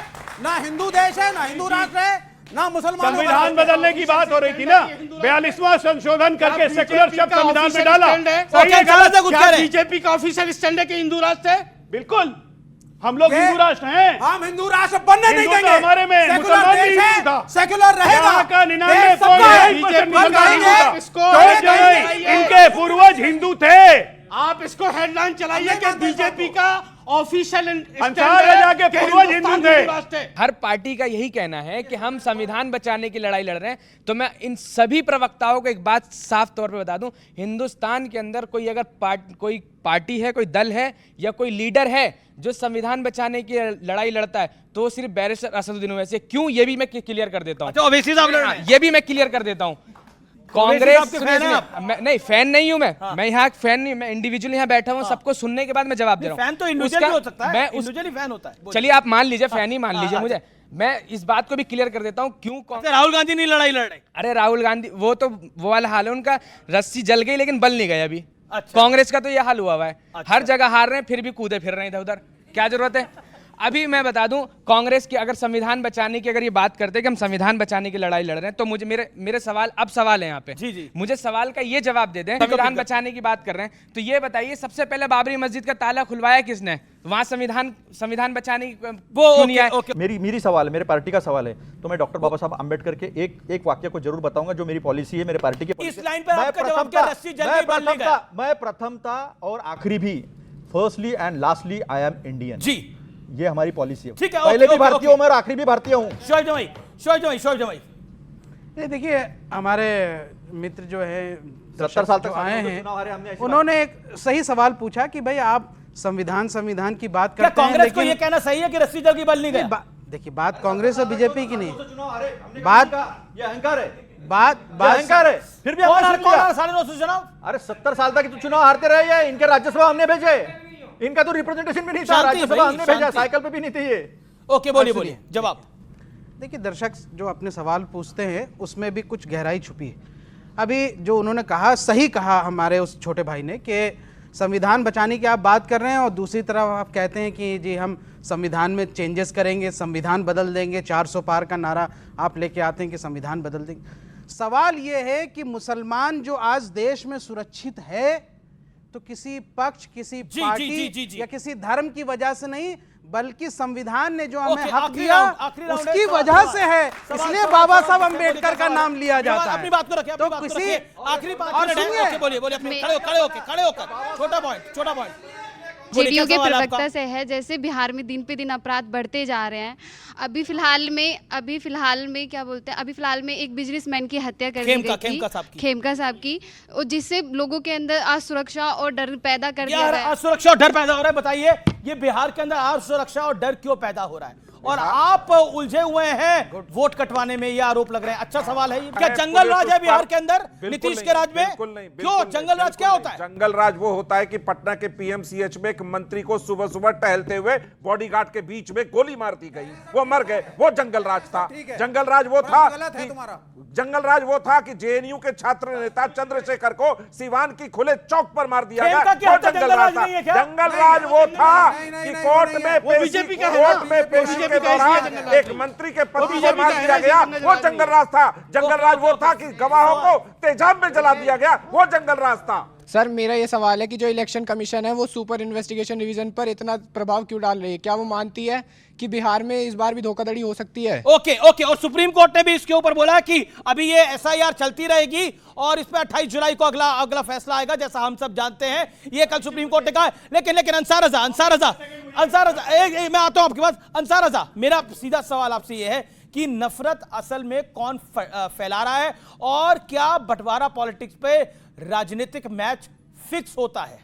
ना हिंदू देश है, ना हिंदू राष्ट्र है, ना मुसलमान। संविधान बदलने की बात हो रही थी ना, 42वां संशोधन करके सेकुलर शब्द संविधान में डाला। बीजेपी का ऑफिशियल स्टैंड है कि हिंदू राष्ट्र है। बिल्कुल, हम लोग हिंदू राष्ट्र हैं। हम हिंदू राष्ट्र बनने नहीं हिंदू तो देंगे। हमारे में सेकुलर मुसलमान देश भी है, हिंदू था। सेकुलर रहेगा। यहाँ का 99% देश सबका है। मुसलमान हिंदू था। इसको तो इनके पूर्वज हिंदू थे। आप इसको हेडलाइन चलाइए कि बीजेपी का ऑफिशियल अंसार राजा के पूर्वज हिंदू थे। हर पार्टी का यही कहना है कि हम संविधान बचाने की लड़ाई लड़ रहे हैं। तो मैं इन सभी प्रवक्ताओं को एक बात साफ तौर पे बता दूं, हिंदुस्तान के अंदर कोई अगर कोई पार्टी है, कोई दल है या कोई लीडर है जो संविधान बचाने की लड़ाई लड़ता है तो वो सिर्फ बैरिस्टर असदुद्दीन ओवैसी। क्यों, ये भी मैं क्लियर कर देता हूँ। ये भी मैं क्लियर कर देता हूँ। कांग्रेस नहीं, फैन नहीं हूं मैं यहाँ फैन नहीं, मैं इंडिविजुअल यहाँ बैठा हूँ, सबको सुनने के बाद मैं जवाब दे रहा हूँ। फैन तो इंडिविजुअल हो सकता है, इंडिविजुअली फैन होता है। चलिए आप मान लीजिए, फैन ही मान लीजिए मुझे। मैं इस बात को भी क्लियर कर देता हूँ क्यों राहुल गांधी नहीं लड़ाई लड़ रहे। अरे राहुल गांधी वो वाला हाल है उनका, रस्सी जल गई लेकिन बल नहीं गई अभी। कांग्रेस का तो ये हाल हुआ है, हर जगह हार रहे हैं फिर भी कूदे फिर रहे हैं इधर उधर। क्या जरूरत है? अभी मैं बता दूं, कांग्रेस की अगर संविधान बचाने की अगर ये बात करते हैं कि हम संविधान बचाने की लड़ाई लड़ रहे हैं तो मुझे मेरे सवाल है यहाँ पे। जी। मुझे सवाल का ये जवाब दे दें। संविधान बचाने की बात कर रहे हैं तो ये बताइए, सबसे पहले बाबरी मस्जिद का ताला खुलवाया किसने? वहां संविधान बचाने की क्यों नहीं आया? मेरी सवाल है, मेरे पार्टी का सवाल है, तो मैं डॉक्टर बाबा साहब अंबेडकर के एक वाक्य को जरूर बताऊंगा जो मेरी पॉलिसी है, मेरे पार्टी की। इस लाइन पर आपका जवाब क्या? रस्सी जल गई, बल नहीं गया। मैं प्रथमता और आखिरी भी, firstly and lastly I am Indian. जी, ये हमारी पॉलिसी है। ठीक है, पहले भी भारतीय हूं मैं और आखिरी भी भारतीय हूं। शोएब जमाई। देखिए, हमारे मित्र जो है 70 साल तक आए हैं, उन्होंने एक सही सवाल पूछा कि भाई आप संविधान की बात करते हैं, कांग्रेस को ये कहना सही है कि रस्सी जल की बल नहीं गया? देखिए, बात कांग्रेस और बीजेपी की नहीं, बात ये अहंकार है, अहंकार है। फिर भी हमने 9.5 चुनाव, अरे 70 साल तक चुनाव हारते रहे हैं। इनके राज्यसभा हमने भेजे, इनका तो रिप्रेजेंटेशन भी नहीं था, राज्यसभा हमने भेजा, साइकिल पे भी नहीं थे ये। ओके, बोलिए जवाब। देखिए, दर्शक जो अपने सवाल पूछते हैं उसमें भी कुछ गहराई छुपी है। अभी जो उन्होंने कहा, सही कहा हमारे उस छोटे भाई ने कि संविधान बचाने की आप बात कर रहे हैं और दूसरी तरफ आप कहते हैं कि जी हम संविधान में चेंजेस करेंगे, संविधान बदल देंगे, 400 पार का नारा आप लेके आते हैं कि संविधान बदल देंगे। सवाल ये है कि मुसलमान जो आज देश में सुरक्षित है तो किसी पक्ष, किसी पार्टी या किसी धर्म की वजह से नहीं, बल्कि संविधान ने जो हमें हक दिया उसकी वजह से है। इसलिए बाबा साहब अंबेडकर का नाम लिया जाता है। अपनी बात को रखिए, तो किसी आखिरी 5 मिनट है। बोलिए खड़े होकर छोटा पॉइंट। जेडीयू के प्रवक्ता से है, जैसे बिहार में दिन पे दिन अपराध बढ़ते जा रहे हैं। अभी फिलहाल में क्या बोलते हैं, अभी फिलहाल में एक बिजनेसमैन की हत्या कर दी गई थी, खेमका साहब की, और जिससे लोगों के अंदर असुरक्षा और डर पैदा कर दिया है। असुरक्षा और डर पैदा हो रहा है, बताइए ये बिहार के अंदर असुरक्षा और डर क्यों पैदा हो रहा है? और आप उलझे हुए हैं वोट कटवाने में, ये आरोप लग रहे हैं। अच्छा सवाल है, क्या जंगल राज है बिहार के अंदर नीतीश के राज में? क्यों जंगल राज क्या होता है? जंगल राज वो होता है कि पटना के पीएमसीएच में एक मंत्री को सुबह सुबह टहलते हुए बॉडीगार्ड के बीच में गोली मार दी गई, वो मर गए, वो जंगल राज था। जंगल राज वो था कि जेएनयू के छात्र नेता चंद्रशेखर को सिवान की खुले चौक पर मार दिया गया, वो जंगल राज था। जंगल राज वो था कि कोर्ट में पेशी के दौरान एक मंत्री के पति को मार दिया गया, वो जंगल राज था। जंगल राज वो था कि गवाहों को तेजाब में जला दिया गया, वो जंगल राज था। सर मेरा ये सवाल है कि जो इलेक्शन कमीशन है वो सुपर इन्वेस्टिगेशन डिवीजन पर इतना प्रभाव क्यों डाल रही है? क्या वो मानती है कि बिहार में इस बार भी धोखाधड़ी हो सकती है? ओके ओके, और सुप्रीम कोर्ट ने भी इसके ऊपर बोला कि अभी ये एसआईआर चलती रहेगी और इस पर 28 जुलाई को अगला फैसला आएगा, जैसा हम सब जानते हैं। ये कल सुप्रीम कोर्ट ने कहा। लेकिन अंसार रजा मैं आता हूं आपके पास। अंसार रजा, मेरा सीधा सवाल आपसे ये है कि नफरत असल में कौन फैला रहा है और क्या बंटवारा पॉलिटिक्स पे राजनीतिक मैच फिक्स होता है?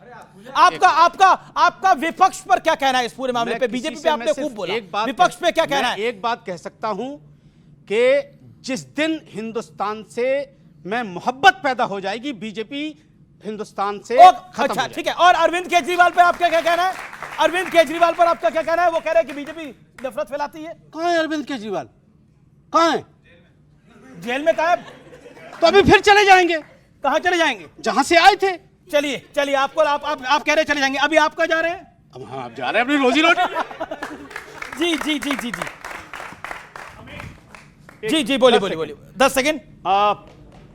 आपका विपक्ष पर क्या कहना है इस पूरे मामले पे? बीजेपी पे आपने खूब बोला, विपक्ष पे क्या कहना है? एक बात कह सकता हूं कि जिस दिन हिंदुस्तान से मैं मोहब्बत पैदा हो जाएगी, बीजेपी हिंदुस्तान से अच्छा ठीक है। और अरविंद केजरीवाल पर आपका क्या कहना है? अरविंद केजरीवाल पर आपका क्या कहना है? वो कह रहे हैं कि बीजेपी नफरत फैलाती है। कहां है अरविंद केजरीवाल? कहां है? जेल में कहा है। तो अभी फिर चले जाएंगे। कहां चले जाएंगे? जहां से आए थे। चलिए आप कह रहे चले जाएंगे। अभी आप कहां जा रहे हैं? अब हाँ, आप जा रहे हैं अपनी रोजी रोटी। जी बोलिए 10 सेकंड।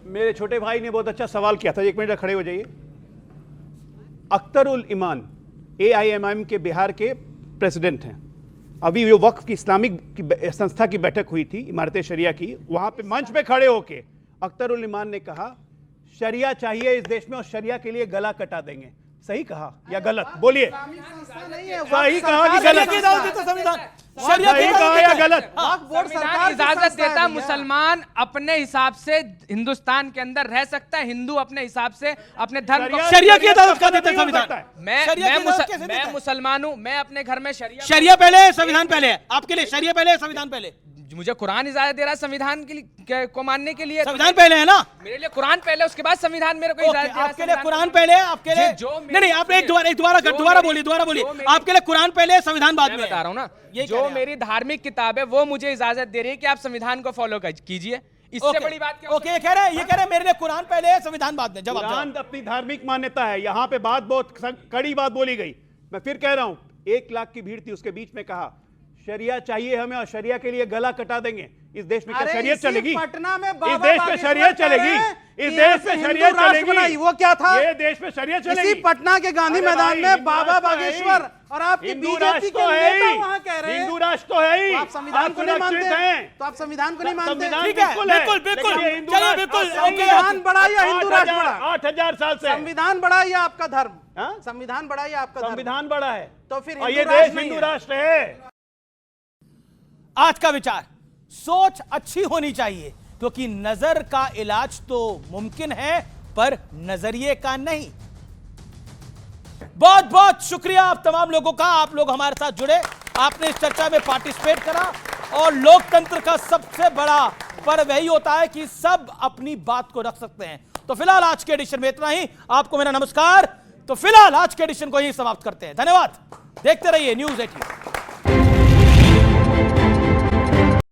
मेरे छोटे भाई ने बहुत अच्छा सवाल किया था। 1 मिनट खड़े हो जाइए। अख्तर उल ईमान AIMIM के बिहार के प्रेसिडेंट हैं। अभी वो वक्फ की इस्लामिक संस्था की बैठक हुई थी, इमारत शरिया की। वहां पे मंच पे खड़े होके अख्तर उल ईमान ने कहा शरिया चाहिए इस देश में और शरिया के लिए गला कटा देंगे। सही कहा या गलत? बोलिए। सही कहा कि गलत? सही कहा या गलत? संविधान इजाजत देता मुसलमान अपने हिसाब से हिंदुस्तान के अंदर रह सकता है, हिंदू अपने हिसाब से अपने धर्म को शरिया की इजाजत का देता है संविधान। मैं मुसलमान हूं, मैं अपने घर में शरिया पहले संविधान पहले है। आपके लिए शरिया पहले संविधान पहले? मुझे कुरान इजाजत दे रहा है संविधान को मानने के लिए। संविधान पहले है ना? मेरे लिए कुरान पहले, उसके बाद संविधान मेरे को इजाजत दे रहा है। आपके लिए कुरान पहले, आपके लिए नहीं आपने दोबारा बोलिए। आपके लिए कुरान पहले, संविधान बाद में। बता रहा हूँ ना, जो मेरी धार्मिक किताब है वो मुझे इजाजत दे रही है कि आप संविधान को फॉलो कीजिए। इससे बड़ी बात क्या? ओके, ये कह रहे हैं मेरे लिए कुरान पहले है, संविधान बाद में। कुरान अपनी धार्मिक मान्यता है। यहाँ पे बहुत कड़ी बात बोली गई। मैं फिर कह रहा हूँ, 1 लाख की भीड़ थी, उसके बीच में कहा शरिया चाहिए हमें और शरिया के लिए गला कटा देंगे। इस देश में क्या शरीयत चलेगी? पटना में इस देश में शरीयत चलेगी? इस देश में शरीयत चलेगी? वो क्या था? ये देश में शरीयत चलेगी? इसी पटना के गांधी मैदान में बाबा बागेश्वर और आपके बीजेपी के नेता वहां कह रहे हैं हिंदू राष्ट्र तो है ही। आप संविधान को नहीं मानते हैं? तो आप संविधान को नहीं मानते? ठीक है, बिल्कुल। संविधान बड़ा या हिंदू राष्ट्र बड़ा? 8000 साल से संविधान बड़ा या आपका धर्म? संविधान बड़ा या आपका धर्म? संविधान बड़ा है। तो फिर ये देश हिंदू राष्ट्र है। आज का विचार, सोच अच्छी होनी चाहिए, क्योंकि नजर का इलाज तो मुमकिन है पर नजरिए का नहीं। बहुत बहुत शुक्रिया आप तमाम लोगों का। आप लोग हमारे साथ जुड़े, आपने इस चर्चा में पार्टिसिपेट करा। और लोकतंत्र का सबसे बड़ा पर्व यही होता है कि सब अपनी बात को रख सकते हैं। तो फिलहाल आज के एडिशन में इतना ही। आपको मेरा नमस्कार। तो फिलहाल आज के एडिशन को यही समाप्त करते हैं। धन्यवाद। देखते रहिए न्यूज़ 18।